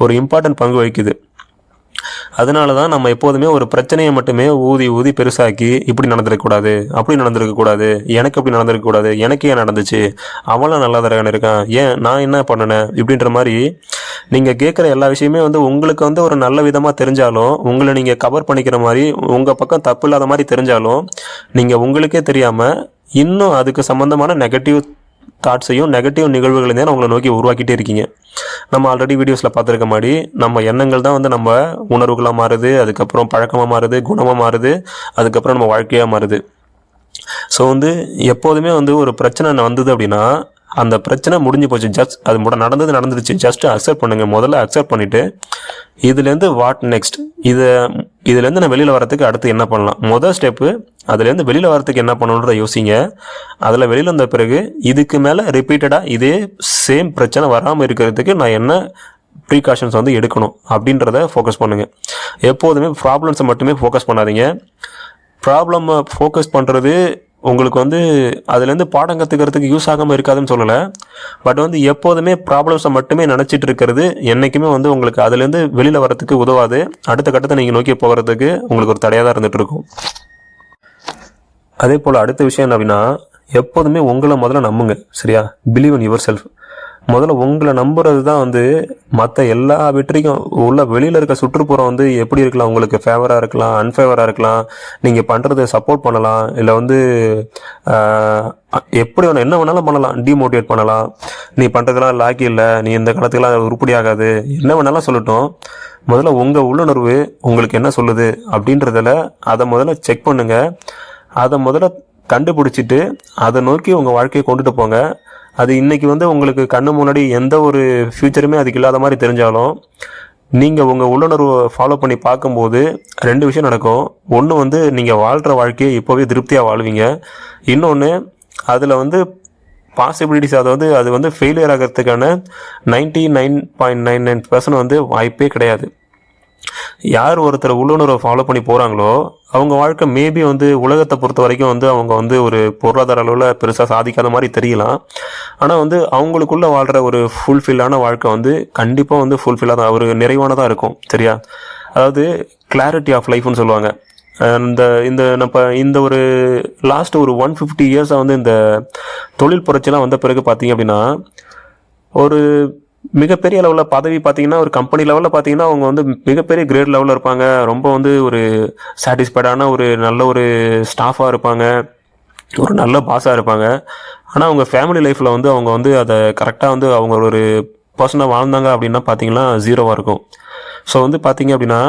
ஒரு இம்பார்ட்டன்ட் பங்கு வகிக்குது. அதனால தான் நம்ம எப்போதுமே ஒரு பிரச்சனையை மட்டுமே ஊதி பெருசாக்கி இப்படி நடந்திருக்கக்கூடாது, அப்படி நடந்திருக்கக்கூடாது, எனக்கு அப்படி நடந்திருக்கக்கூடாது, எனக்கு ஏன் நடந்துச்சு, அவளும் நல்லா தரகான இருக்கான், ஏன் நான் என்ன பண்ணினேன் இப்படின்ற மாதிரி நீங்கள் கேட்குற எல்லா விஷயமே வந்து உங்களுக்கு வந்து ஒரு நல்ல விதமாக தெரிஞ்சாலும், உங்களை நீங்கள் கவர் பண்ணிக்கிற மாதிரி உங்கள் பக்கம் தப்பு இல்லாத மாதிரி தெரிஞ்சாலும், நீங்கள் உங்களுக்கே தெரியாமல் இன்னும் அதுக்கு சம்மந்தமான நெகட்டிவ் தாட்ஸையும் நெகட்டிவ் நிகழ்வுகளையும் தான் உங்களை நோக்கி உருவாக்கிட்டே இருக்கீங்க. நம்ம ஆல்ரெடி வீடியோஸில் பார்த்துருக்க மாதிரி நம்ம எண்ணங்கள் தான் வந்து நம்ம உணர்வுகளாக மாறுது, அதுக்கப்புறம் பழக்கமாக மாறுது, குணமாக மாறுது, அதுக்கப்புறம் நம்ம வாழ்க்கையாக மாறுது. ஸோ வந்து எப்போதுமே வந்து ஒரு பிரச்சனை வந்தது அப்படின்னா அந்த பிரச்சனை முடிஞ்சு போச்சு, ஜஸ்ட் அது நடந்துருச்சு, ஜஸ்ட் அக்செப்ட் பண்ணுங்கள். முதல்ல அக்செப்ட் பண்ணிவிட்டு இதுலேருந்து வாட் நெக்ஸ்ட், இதுலேருந்து நான் வெளியில் வரத்துக்கு அடுத்து என்ன பண்ணலாம், முதல் ஸ்டெப்பு அதுலேருந்து வெளியில் வரத்துக்கு என்ன பண்ணணுன்றத யோசிங்க. அதில் வெளியில் வந்த பிறகு இதுக்கு மேலே ரிப்பீட்டடாக இதே சேம் பிரச்சனை வராமல் இருக்கிறதுக்கு நான் என்ன ப்ரீகாஷன்ஸ் வந்து எடுக்கணும் அப்படின்றத ஃபோக்கஸ் பண்ணுங்கள். எப்போதுமே ப்ராப்ளம்ஸை மட்டுமே ஃபோக்கஸ் பண்ணாதீங்க. ப்ராப்ளமை ஃபோக்கஸ் பண்ணுறது உங்களுக்கு வந்து அதுலேருந்து பாடம் கற்றுக்கிறதுக்கு யூஸ் ஆகாமல் இருக்காதுன்னு சொல்லலை, பட் வந்து எப்போதுமே ப்ராப்ளம்ஸை மட்டுமே நினச்சிட்டு இருக்கிறது என்றைக்குமே வந்து உங்களுக்கு அதுலேருந்து வெளியில் வரத்துக்கு உதவாது. அடுத்த கட்டத்தை நீங்கள் நோக்கி போகிறதுக்கு உங்களுக்கு ஒரு தடையாக தான் இருந்துகிட்டு இருக்கும். அதே போல் அடுத்த விஷயம் என்ன அப்படின்னா, எப்போதுமே உங்களை முதல்ல நம்புங்க, சரியா? Believe in your self. முதல்ல உங்களை நம்புறது தான் வந்து மற்ற எல்லா வெற்றிக்கும் உள்ள வெளியில் இருக்க சுற்றுப்புறம் வந்து எப்படி இருக்கலாம், உங்களுக்கு ஃபேவராக இருக்கலாம், அன்ஃபேவராக இருக்கலாம், நீங்கள் பண்ணுறதை சப்போர்ட் பண்ணலாம், இல்லை வந்து எப்படி வேணும் என்ன வேணாலும் பண்ணலாம், டிமோட்டிவேட் பண்ணலாம், நீ பண்ணுறதுலாம் லாக்கி இல்லை, நீ இந்த காலத்துக்கெல்லாம் உருப்படி ஆகாது, என்ன வேணாலும் சொல்லட்டும். முதல்ல உங்கள் உள்ளுணர்வு உங்களுக்கு என்ன சொல்லுது அப்படின்றதில் அதை முதல்ல செக் பண்ணுங்கள். அதை முதல்ல கண்டுபிடிச்சிட்டு அதை நோக்கி உங்கள் வாழ்க்கையை கொண்டுட்டு போங்க. அது இன்றைக்கி வந்து உங்களுக்கு கண்ணு முன்னாடி எந்த ஒரு ஃப்யூச்சருமே அதுக்கு இல்லாத மாதிரி தெரிஞ்சாலும் நீங்கள் உங்கள் உள்ளுணர்வை ஃபாலோ பண்ணி பார்க்கும்போது ரெண்டு விஷயம் நடக்கும். ஒன்று வந்து நீங்கள் வாழ்கிற வாழ்க்கையை இப்போவே திருப்தியாக வாழ்வீங்க. இன்னொன்று அதில் வந்து பாசிபிலிட்டிஸ் அது வந்து ஃபெயிலியர் ஆகிறதுக்கான 99.99% வந்து வாய்ப்பே கிடையாது. யார் ஒருத்தர் உள்ளுணர்வை ஃபாலோ பண்ணி போகிறாங்களோ அவங்க வாழ்க்கை மேபி வந்து உலகத்தை பொறுத்த வரைக்கும் வந்து அவங்க வந்து ஒரு பொருளாதார அளவில் பெருசாக சாதிக்காத மாதிரி தெரியலாம். ஆனால் வந்து அவங்களுக்குள்ளே வாழ்கிற ஒரு ஃபுல்ஃபில்லான வாழ்க்கை வந்து கண்டிப்பாக வந்து ஃபுல்ஃபில்லாக தான் ஒரு நிறைவானதாக இருக்கும், சரியா? அதாவது கிளாரிட்டி ஆஃப் லைஃப்னு சொல்லுவாங்க. இந்த இந்த நம்ம இந்த ஒரு லாஸ்ட் ஒரு 150 இயர்ஸாக வந்து இந்த தொழில் புரட்சிலாம் வந்த பிறகு பார்த்தீங்க அப்படின்னா, ஒரு மிகப்பெரிய லெவலில் பதவி பார்த்தீங்கன்னா, ஒரு கம்பெனி லெவலில் பார்த்தீங்கன்னா அவங்க வந்து மிகப்பெரிய கிரேட் லெவலில் இருப்பாங்க. ரொம்ப வந்து ஒரு சாட்டிஸ்ஃபைடான ஒரு நல்ல ஒரு ஸ்டாஃபாக இருப்பாங்க, ஒரு நல்ல பாஸாக இருப்பாங்க. ஆனால் அவங்க ஃபேமிலி லைஃப்பில் வந்து அவங்க வந்து அதை கரெக்டாக வந்து அவங்க ஒரு பர்சனாக வாழ்ந்தாங்க அப்படின்னா பார்த்தீங்கன்னா ஜீரோவாக இருக்கும். ஸோ வந்து பார்த்தீங்க அப்படின்னா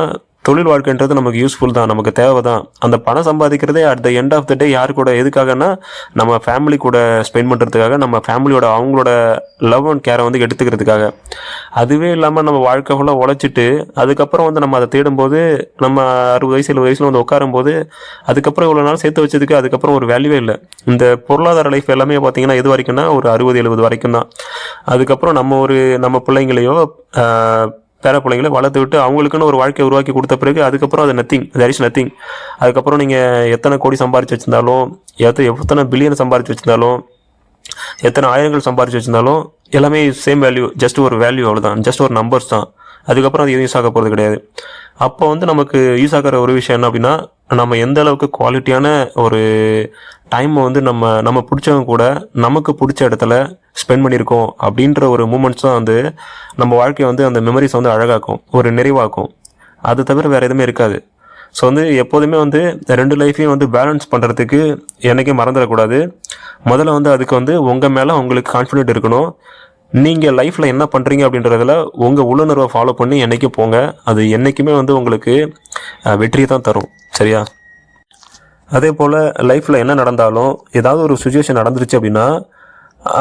தொழில் வாழ்க்கைன்றது நமக்கு யூஸ்ஃபுல் தான், நமக்கு தேவை தான். அந்த பணம் சம்பாதிக்கிறதே at the end of the day யாரு கூட எதுக்காகனா நம்ம ஃபேமிலி கூட ஸ்பெண்ட் பண்ணுறதுக்காக, நம்ம ஃபேமிலியோட அவங்களோட லவ் அண்ட் கேரை வந்து எடுத்துக்கிறதுக்காக. அதுவே இல்லாமல் நம்ம வாழ்க்கை ஃபுல்லாக உழைச்சிட்டு அதுக்கப்புறம் வந்து நம்ம அதை தேடும்போது நம்ம 60 வயசு 70 வயசில் வந்து உட்காரும்போது அதுக்கப்புறம் இவ்வளோ நாள் சேர்த்து வச்சதுக்கு அதுக்கப்புறம் ஒரு வேல்யூவே இல்லை. இந்த பொருளாதார லைஃப் எல்லாமே பார்த்தீங்கன்னா எது வரைக்கும்னா ஒரு 60-70 வரைக்கும் தான். அதுக்கப்புறம் நம்ம பிள்ளைங்களையோ பேர பிள்ளைங்களை வளர்த்து விட்டு அவங்களுக்குன்னு ஒரு வாழ்க்கையை உருவாக்கி கொடுத்த பிறகு அதுக்கப்புறம் அது நத்திங், தேர் இஸ் நத்திங். அதுக்கப்புறம் நீங்கள் எத்தனை கோடி சம்பாரிச்சு வச்சிருந்தாலும், எத்தனை பில்லியன் சம்பாரிச்சு வச்சிருந்தாலும், எத்தனை ஆயிரங்கள் சம்பாரிச்சு வச்சிருந்தாலும் எல்லாமே சேம் வேல்யூ, ஜஸ்ட் ஒரு வேல்யூ, அவ்வளோதான், ஜஸ்ட் ஒரு நம்பர்ஸ் தான். அதுக்கப்புறம் அது எதுவும் யூஸ் ஆக போகிறது கிடையாது. அப்போ வந்து நமக்கு யூஸ் ஆகிற ஒரு விஷயம் என்ன அப்படின்னா, நம்ம எந்த அளவுக்கு குவாலிட்டியான ஒரு டைமை வந்து நம்ம பிடிச்சவங்க கூட நமக்கு பிடிச்ச இடத்துல ஸ்பெண்ட் பண்ணியிருக்கோம் அப்படின்ற ஒரு மூமெண்ட்ஸ் தான் வந்து நம்ம வாழ்க்கையை வந்து அந்த மெமரிஸ் வந்து அழகாக்கும், ஒரு நிறைவாக்கும். அது தவிர வேறு எதுவுமே இருக்காது. ஸோ வந்து எப்போதுமே வந்து 2 லைஃப்பையும் வந்து பேலன்ஸ் பண்ணுறதுக்கு என்றைக்கும் மறந்துடக்கூடாது. முதல்ல வந்து அதுக்கு வந்து உங்கள் மேலே உங்களுக்கு கான்ஃபிடென்ட் இருக்கணும். நீங்கள் லைஃப்பில் என்ன பண்ணுறீங்க அப்படின்றதில் உங்கள் உள்ளுணர்வை ஃபாலோ பண்ணி என்றைக்கும் போங்க. அது என்றைக்குமே வந்து உங்களுக்கு வெற்றியை தான் தரும். சரியா? அதே போல் லைஃப்பில் என்ன நடந்தாலும் ஏதாவது ஒரு சுச்சுவேஷன் நடந்துருச்சு அப்படின்னா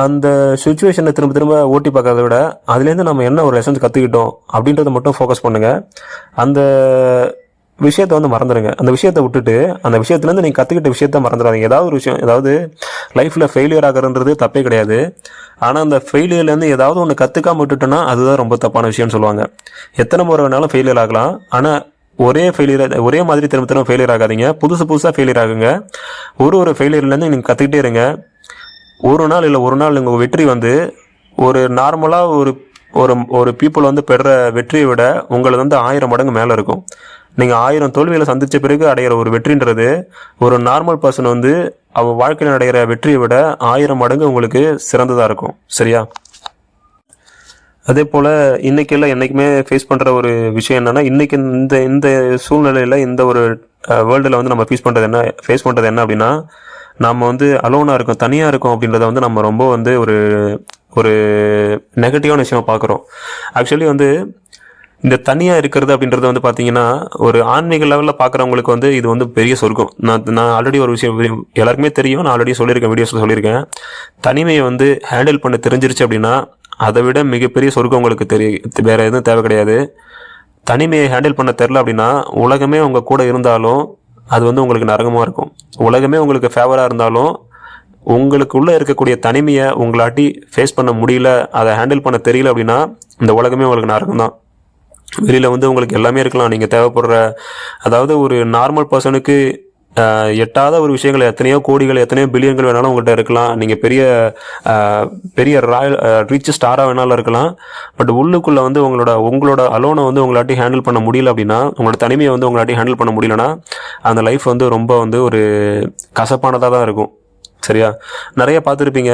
அந்த சுச்சுவேஷனை திரும்ப திரும்ப ஓட்டி பார்க்கறத விட அதுலேருந்து நம்ம என்ன ஒரு லெசன்ஸ் கற்றுக்கிட்டோம் அப்படின்றத மட்டும் ஃபோக்கஸ் பண்ணுங்கள். அந்த விஷயத்தை வந்து மறந்துடுங்க. அந்த விஷயத்தை விட்டுட்டு அந்த விஷயத்துலேருந்து நீங்கள் கற்றுக்கிட்ட விஷயத்த மறந்துடாதீங்க. ஏதாவது ஒரு விஷயம், ஏதாவது லைஃப்பில் ஃபெயிலியர் ஆகிறன்றது தப்பே கிடையாது. ஆனால் அந்த ஃபெயிலியர்லேருந்து ஏதாவது ஒன்று கற்றுக்காம விட்டுட்டோன்னா அதுதான் ரொம்ப தப்பான விஷயம்னு சொல்லுவாங்க. எத்தனை முறை வேணாலும் ஃபெயிலியர் ஆகலாம், ஆனால் ஒரே மாதிரி திரும்ப திரும்ப ஃபெயிலியர் ஆகாதீங்க. புதுசாக ஃபெயிலியர் ஆகுங்க. ஒரு ஃபெயிலியர்லேருந்து நீங்கள் கற்றுக்கிட்டே இருங்க. ஒரு நாள் இல்லை ஒரு நாள் உங்கள் வெற்றி வந்து ஒரு நார்மலாக ஒரு பீப்புள் வந்து பெற வெற்றியை விட உங்களை வந்து 1000 மடங்கு மேலே இருக்கும். நீங்கள் 1000 தோல்விகளை சந்தித்த பிறகு அடைகிற ஒரு வெற்றின்றது ஒரு நார்மல் பர்சன் வந்து அவன் வாழ்க்கையில் அடைகிற வெற்றியை விட 1000 மடங்கு உங்களுக்கு சிறந்ததாக இருக்கும். சரியா? அதே போல் இன்றைக்கெல்லாம் என்றைக்குமே ஃபேஸ் பண்ணுற ஒரு விஷயம் என்னென்னா, இன்றைக்கி இந்த சூழ்நிலையில் இந்த ஒரு வேர்ல்டில் வந்து நம்ம ஃபேஸ் பண்ணுறது என்ன அப்படின்னா, நம்ம வந்து அலோனாக இருக்கோம், தனியாக இருக்கோம் அப்படின்றத வந்து நம்ம ரொம்ப வந்து ஒரு நெகட்டிவான விஷயமாக பார்க்குறோம். ஆக்சுவலி வந்து இந்த தனியாக இருக்கிறது அப்படின்றது வந்து பார்த்தீங்கன்னா ஒரு ஆன்மீக லெவலில் பார்க்குறவங்களுக்கு வந்து இது வந்து பெரிய சொர்க்கம். நான் ஆல்ரெடி ஒரு விஷயம் எல்லாருக்குமே தெரியும், நான் ஆல்ரெடி சொல்லியிருக்கேன், வீடியோஸில் சொல்லியிருக்கேன். தனிமையை வந்து ஹேண்டில் பண்ண தெரிஞ்சிருச்சு அப்படின்னா அதை விட மிகப்பெரிய சொர்க்கம் உங்களுக்கு வேறு எதுவும் தேவை கிடையாது. தனிமையை ஹேண்டில் பண்ண தெரில அப்படின்னா உலகமே உங்கள் கூட இருந்தாலும் அது வந்து உங்களுக்கு நரகமாக இருக்கும். உலகமே உங்களுக்கு ஃபேவராக இருந்தாலும் உங்களுக்குள்ளே இருக்கக்கூடிய தனிமையை உங்களாட்டி ஃபேஸ் பண்ண முடியல, அதை ஹேண்டில் பண்ண தெரியல அப்படின்னா இந்த உலகமே உங்களுக்கு நரகம் தான். வெளியில் வந்து உங்களுக்கு எல்லாமே இருக்கலாம், நீங்கள் தேவைப்படுற, அதாவது ஒரு நார்மல் பர்சனுக்கு எட்டாத ஒரு விஷயங்கள் எத்தனையோ கோடிகள் எத்தனையோ பில்லியன்கள் வேணாலும் உங்கள்கிட்ட இருக்கலாம். நீங்கள் பெரிய ராயல் ரிச் ஸ்டாராக வேணாலும் இருக்கலாம். பட் உள்ளுக்குள்ளே வந்து உங்களோட அலோனை வந்து உங்களாட்டி ஹேண்டில் பண்ண முடியல அப்படின்னா, உங்களோட தனிமையை வந்து உங்களாட்டி ஹேண்டில் பண்ண முடியலன்னா அந்த லைஃப் வந்து ரொம்ப வந்து ஒரு கசப்பானதாக தான் இருக்கும். சரியா? நிறைய பார்த்துருப்பீங்க,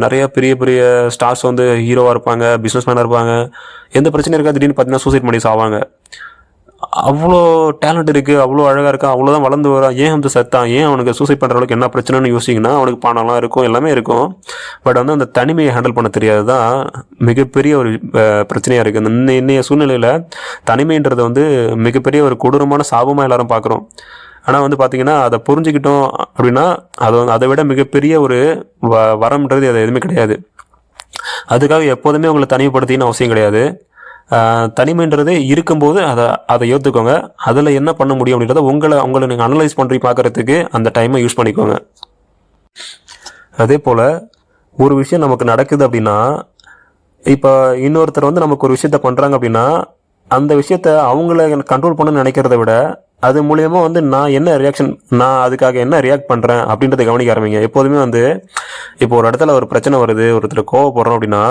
நிறைய பெரிய பெரிய ஸ்டார்ஸ் வந்து ஹீரோவாக இருப்பாங்க, பிஸ்னஸ் மேனாக இருப்பாங்க, எந்த பிரச்சனையும் இருக்காது, திடீர்னு பார்த்தீங்கன்னா சூசைட் பண்ணி சாவாங்க. அவ்வளோ டேலண்ட் இருக்குது, அவ்வளோ அழகாக இருக்கா, அவ்வளோதான் வளர்ந்து வரான், ஏன் வந்து செத்தான், ஏன் அவனுக்கு சூசைட் பண்ணுற அளவுக்கு என்ன பிரச்சனைன்னு யோசிங்கன்னா அவனுக்கு பணம்லாம் இருக்கும், எல்லாமே இருக்கும். பட் வந்து அந்த தனிமையை ஹேண்டில் பண்ண தெரியாது தான் மிகப்பெரிய ஒரு பிரச்சனையாக இருக்குது. இன்னைய சூழ்நிலையில் தனிமைன்றது வந்து மிகப்பெரிய ஒரு கொடூரமான சாபமாக எல்லாரும் பார்க்குறோம். ஆனால் வந்து பார்த்தீங்கன்னா அதை புரிஞ்சுக்கிட்டோம் அப்படின்னா அதை விட மிகப்பெரிய ஒரு வரம்ன்றது அது எதுவுமே கிடையாது. அதுக்காக எப்போதுமே உங்களை தனிமைப்படுத்தின்னு அவசியம் கிடையாது. தனிமைன்றது இருக்கும்போது அதை ஏற்றுக்கோங்க. அதில் என்ன பண்ண முடியும் அப்படின்றத உங்களை நீங்கள் அனலைஸ் பண்ணி பார்க்குறதுக்கு அந்த டைமை யூஸ் பண்ணிக்கோங்க. அதே போல் ஒரு விஷயம் நமக்கு நடக்குது அப்படின்னா, இப்போ இன்னொருத்தர் வந்து நமக்கு ஒரு விஷயத்த பண்ணுறாங்க அப்படின்னா அந்த விஷயத்த அவங்கள கண்ட்ரோல் பண்ண நினைக்கிறத விட அது மூலியமாக வந்து நான் அதுக்காக என்ன ரியாக்ட் பண்ணுறேன் அப்படின்றத கவனிக்க ஆரம்பிங்க. எப்போதுமே வந்து இப்போ ஒரு இடத்துல ஒரு பிரச்சனை வருது, ஒருத்தர் கோவப்படுறோம் அப்படின்னா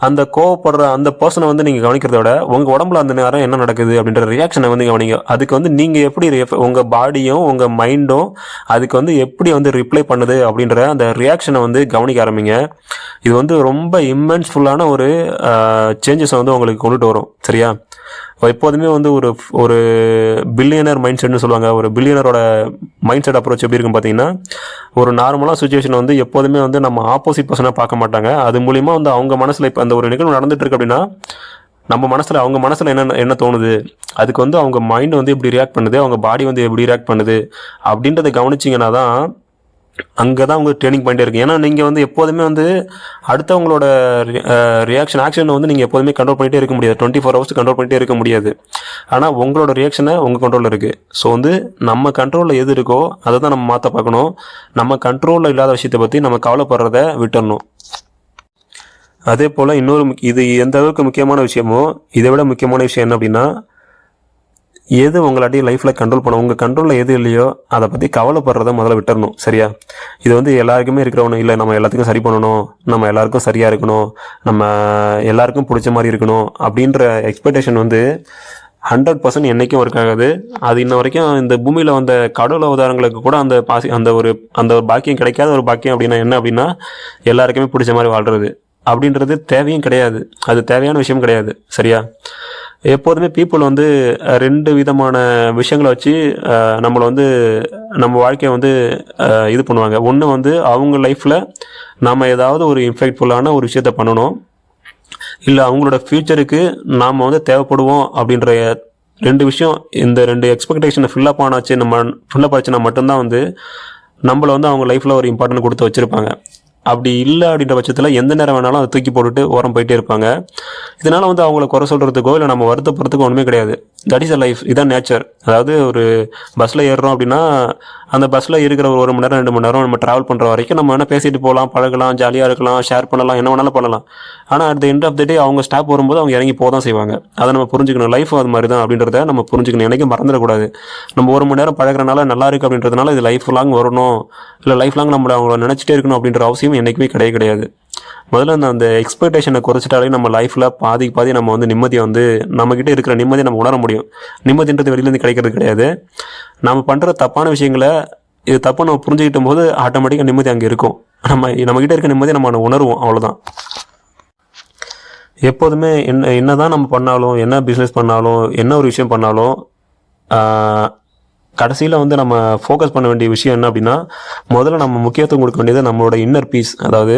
அந்த கோவப்படுற அந்த பர்சனை வந்து நீங்கள் கவனிக்கிறத விட உங்கள் உடம்புல அந்த நேரம் என்ன நடக்குது அப்படின்ற ரியாக்ஷனை வந்து கவனிங்க. அதுக்கு வந்து நீங்கள் எப்படி உங்கள் பாடியும் உங்கள் மைண்டும் அதுக்கு வந்து எப்படி வந்து ரிப்ளை பண்ணுது அப்படின்ற அந்த ரியாக்ஷனை வந்து கவனிக்க ஆரம்பிங்க. இது வந்து ரொம்ப இம்மென்ஸ்ஃபுல்லான ஒரு சேஞ்சஸை வந்து உங்களுக்கு கொண்டுட்டு வரும். சரியா? எப்போதுமே வந்து ஒரு ஒரு பில்லியனர் மைண்ட் செட்னு சொல்லுவாங்க. ஒரு பில்லியனரோட மைண்ட் செட் அப்ரோச் எப்படி இருக்கும் பார்த்தீங்கன்னா, ஒரு நார்மலாக சுச்சுவேஷன் வந்து எப்போதுமே வந்து நம்ம ஆப்போசிட் பர்சனாக பார்க்க மாட்டாங்க. அது மூலிமா வந்து அவங்க மனசில் இப்போ அந்த ஒரு நிகழ்வு நடந்துட்டு இருக்கு அப்படின்னா நம்ம மனசில் அவங்க மனசில் என்ன தோணுது, அதுக்கு வந்து அவங்க மைண்ட் வந்து எப்படி ரியாக்ட் பண்ணுது, அவங்க பாடி வந்து எப்படி ரியாக்ட் பண்ணுது அப்படின்றத கவனிச்சிங்கன்னா தான் அங்கே தான் உங்களுக்கு ட்ரெயினிங் பாயிண்டே இருக்குது. ஏன்னா நீங்கள் வந்து எப்போதுமே வந்து அடுத்தவங்களோட ஆக்ஷனை வந்து நீங்கள் எப்போதுமே கண்ட்ரோல் பண்ணிகிட்டே இருக்க முடியாது. 24 ஹவர்ஸ் கண்ட்ரோல் பண்ணிகிட்டே இருக்க முடியாது. ஆனால் உங்களோட ரியாக்ஷனை உங்கள் கண்ட்ரோலில் இருக்குது. ஸோ வந்து நம்ம கண்ட்ரோலில் எது இருக்கோ அதை தான் நம்ம மாற்ற பார்க்கணும். நம்ம கண்ட்ரோலில் இல்லாத விஷயத்தை பற்றி நம்ம கவலைப்படுறத விட்டுடணும். அதே போல் இது எந்த அளவுக்கு முக்கியமான விஷயமோ இதை விட முக்கியமான விஷயம் என்ன அப்படின்னா, எது உங்களாட்டி லைஃப்பில் கண்ட்ரோல் பண்ண உங்கள் கண்ட்ரோலில் எது இல்லையோ அதை பற்றி கவலைப்படுறத முதல்ல விட்டுறணும். சரியா? இது வந்து எல்லாருக்குமே இருக்கிற ஒன்று இல்லை. நம்ம எல்லாத்துக்கும் சரி பண்ணணும், நம்ம எல்லாருக்கும் சரியாக இருக்கணும், நம்ம எல்லாருக்கும் பிடிச்ச மாதிரி இருக்கணும் அப்படின்ற எக்ஸ்பெக்டேஷன் வந்து 100% என்றைக்கும் ஒர்க் ஆகாது. அது இன்ன வரைக்கும் இந்த பூமியில் வந்த கடவுள் அவதாரங்களுக்கு கூட அந்த ஒரு பாக்கியம் கிடைக்காத ஒரு பாக்கியம் அப்படின்னா என்ன அப்படின்னா, எல்லாருக்குமே பிடிச்ச மாதிரி வாழ்கிறது அப்படின்றது தேவையும் கிடையாது. அது தேவையான விஷயம் கிடையாது. சரியா? எப்போதுமே பீப்புள் வந்து 2 விதமான விஷயங்களை வச்சு நம்மளை வந்து நம்ம வாழ்க்கையை வந்து இது பண்ணுவாங்க. ஒன்று வந்து அவங்க லைஃப்பில் நாம் ஏதாவது ஒரு இம்பேக்ட்ஃபுல்லான ஒரு விஷயத்த பண்ணணும், இல்லை அவங்களோட ஃப்யூச்சருக்கு நாம் வந்து தேவைப்படுவோம் அப்படின்ற 2 விஷயம். இந்த 2 எக்ஸ்பெக்டேஷனை ஃபில்லப் ஆச்சுன்னா மட்டும்தான் வந்து நம்மளை வந்து அவங்க லைஃப்பில் ஒரு இம்பார்ட்டன்ட் கொடுத்து வச்சுருப்பாங்க. அப்படி இல்லை அப்படின்ற பட்சத்தில் எந்த நேரம் வேணாலும் அதை தூக்கி போட்டுட்டு ஓரம் போயிட்டே இருப்பாங்க. இதனால் வந்து அவங்கள குறை சொல்கிறதுக்கோ இல்லை நம்ம வருத்தப்படுறதுக்கோ ஒன்றுமே கிடையாது. That is a life. இதான் நேச்சர். அதாவது ஒரு பஸ்ஸில் ஏறுறோம் அப்படின்னா அந்த பஸ்ஸில் இருக்கிற ஒரு 1 மணி நேரம் 2 மணி நேரம் நம்ம ட்ராவல் பண்ணுற வரைக்கும் நம்ம வேணால் பேசிட்டு போகலாம், பழகலாம், ஜாலியாக இருக்கலாம், ஷேர் பண்ணலாம், என்ன வேணாலும் பண்ணலாம். ஆனால் at the end of the day அவங்க ஸ்டாப் வரும்போது அவங்க இறங்கி போக தான் செய்வாங்க. அதை நம்ம புரிஞ்சுக்கணும். லைஃப் அது மாதிரி தான் அப்படின்றத நம்ம புரிஞ்சுக்கணும். என்றைக்கும் மறந்துடக்கூடாது. நம்ம 1 மணி நேரம் பழகிறனால நல்லா இருக்குது அப்படின்றதுனால இது லைஃப் லாங் வரணும், இல்லை லைஃப் லாங் நம்மளை அவங்கள நினச்சிட்டே இருக்கணும் அப்படின்ற அவசியம் என்றைக்குமே கிடையாது. முதல்ல அந்த எக்ஸ்பெக்டேஷனை குறைச்சிட்டாலே நம்ம லைஃப்பில் பாதி நம்ம வந்து நிம்மதியை வந்து நம்மக்கிட்ட இருக்கிற நிம்மதியை நம்ம உணர முடியும். நிம்மதின்றது வெளியிலேருந்து கிடைக்கிறது கிடையாது. நம்ம பண்ணுற தப்பான விஷயங்களை இது தப்பு நம்ம புரிஞ்சுக்கிட்டும் போது ஆட்டோமேட்டிக்காக நிம்மதி அங்கே இருக்கும். நம்மக்கிட்ட இருக்க நிம்மதியை நம்ம உணர்வோம். அவ்வளோதான். எப்போதுமே என்னதான் நம்ம பண்ணாலும், என்ன பிஸ்னஸ் பண்ணாலும், என்ன ஒரு விஷயம் பண்ணாலும் கடைசியில் வந்து நம்ம ஃபோக்கஸ் பண்ண வேண்டிய விஷயம் என்ன அப்படின்னா, முதல்ல நம்ம முக்கியத்துவம் கொடுக்க வேண்டியது நம்மளோட இன்னர் பீஸ். அதாவது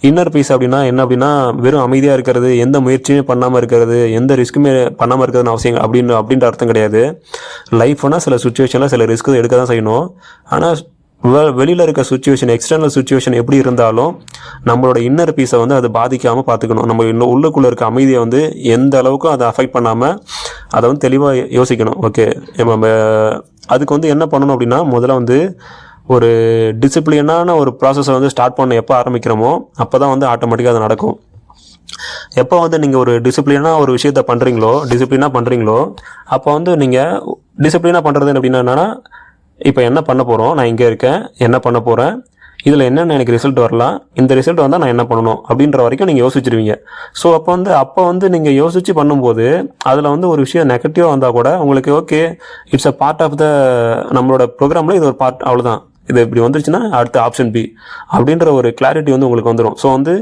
இன்னர் பீஸ் அப்படின்னா என்ன அப்படின்னா, வெறும் அமைதியாக இருக்கிறது, எந்த முயற்சியுமே பண்ணாமல் இருக்கிறது, எந்த ரிஸ்க்குமே பண்ணாமல் இருக்கிறதுன்னு அவசியம் அப்படின்ற அர்த்தம் கிடையாது. லைஃப்னா சில சுச்சுவேஷனில் சில ரிஸ்க்கு எடுக்க தான் செய்யணும். ஆனால் வெளியில் இருக்க சுச்சுவேஷன், எக்ஸ்டர்னல் சுச்சுவேஷன் எப்படி இருந்தாலும் நம்மளோட இன்னர் பீஸை வந்து அது பாதிக்காமல் பார்த்துக்கணும். நம்ம இன்னும் உள்ளுக்குள்ளே இருக்க அமைதியை வந்து எந்த அளவுக்கும் அதை அஃபெக்ட் பண்ணாமல் அதை வந்து தெளிவாக யோசிக்கணும். ஓகே, நம்ம அதுக்கு வந்து என்ன பண்ணணும் அப்படின்னா, முதல்ல வந்து ஒரு டிசிப்ளினான ஒரு ப்ராசஸை வந்து ஸ்டார்ட் பண்ண எப்போ ஆரம்பிக்கிறோமோ அப்போ தான் வந்து ஆட்டோமேட்டிக்காக அது நடக்கும். எப்போ வந்து நீங்கள் ஒரு டிசிப்ளினாக ஒரு விஷயத்த பண்ணுறீங்களோ அப்போ வந்து நீங்கள் டிசிப்ளினாக பண்ணுறது அப்படின்னா என்னென்னா, இப்போ என்ன பண்ண போகிறோம், நான் இங்கே இருக்கேன், என்ன பண்ண போகிறேன், இதில் என்னென்ன எனக்கு ரிசல்ட் வரலாம், இந்த ரிசல்ட் வந்தால் நான் என்ன பண்ணணும் அப்படின்ற வரைக்கும் நீங்கள் யோசிச்சிருவீங்க. ஸோ அப்போ வந்து நீங்கள் யோசித்து பண்ணும்போது அதில் வந்து ஒரு விஷயம் நெகட்டிவாக வந்தால் கூட உங்களுக்கு okay, it's a part of the நம்மளோட ப்ரோக்ராமில் இது ஒரு பார்ட், அவ்வளோதான், இது இப்படி வந்துருச்சுன்னா அடுத்த ஆப்ஷன் பி அப்படின்ற ஒரு கிளாரிட்டி வந்து உங்களுக்கு வந்துடும். ஸோ வந்து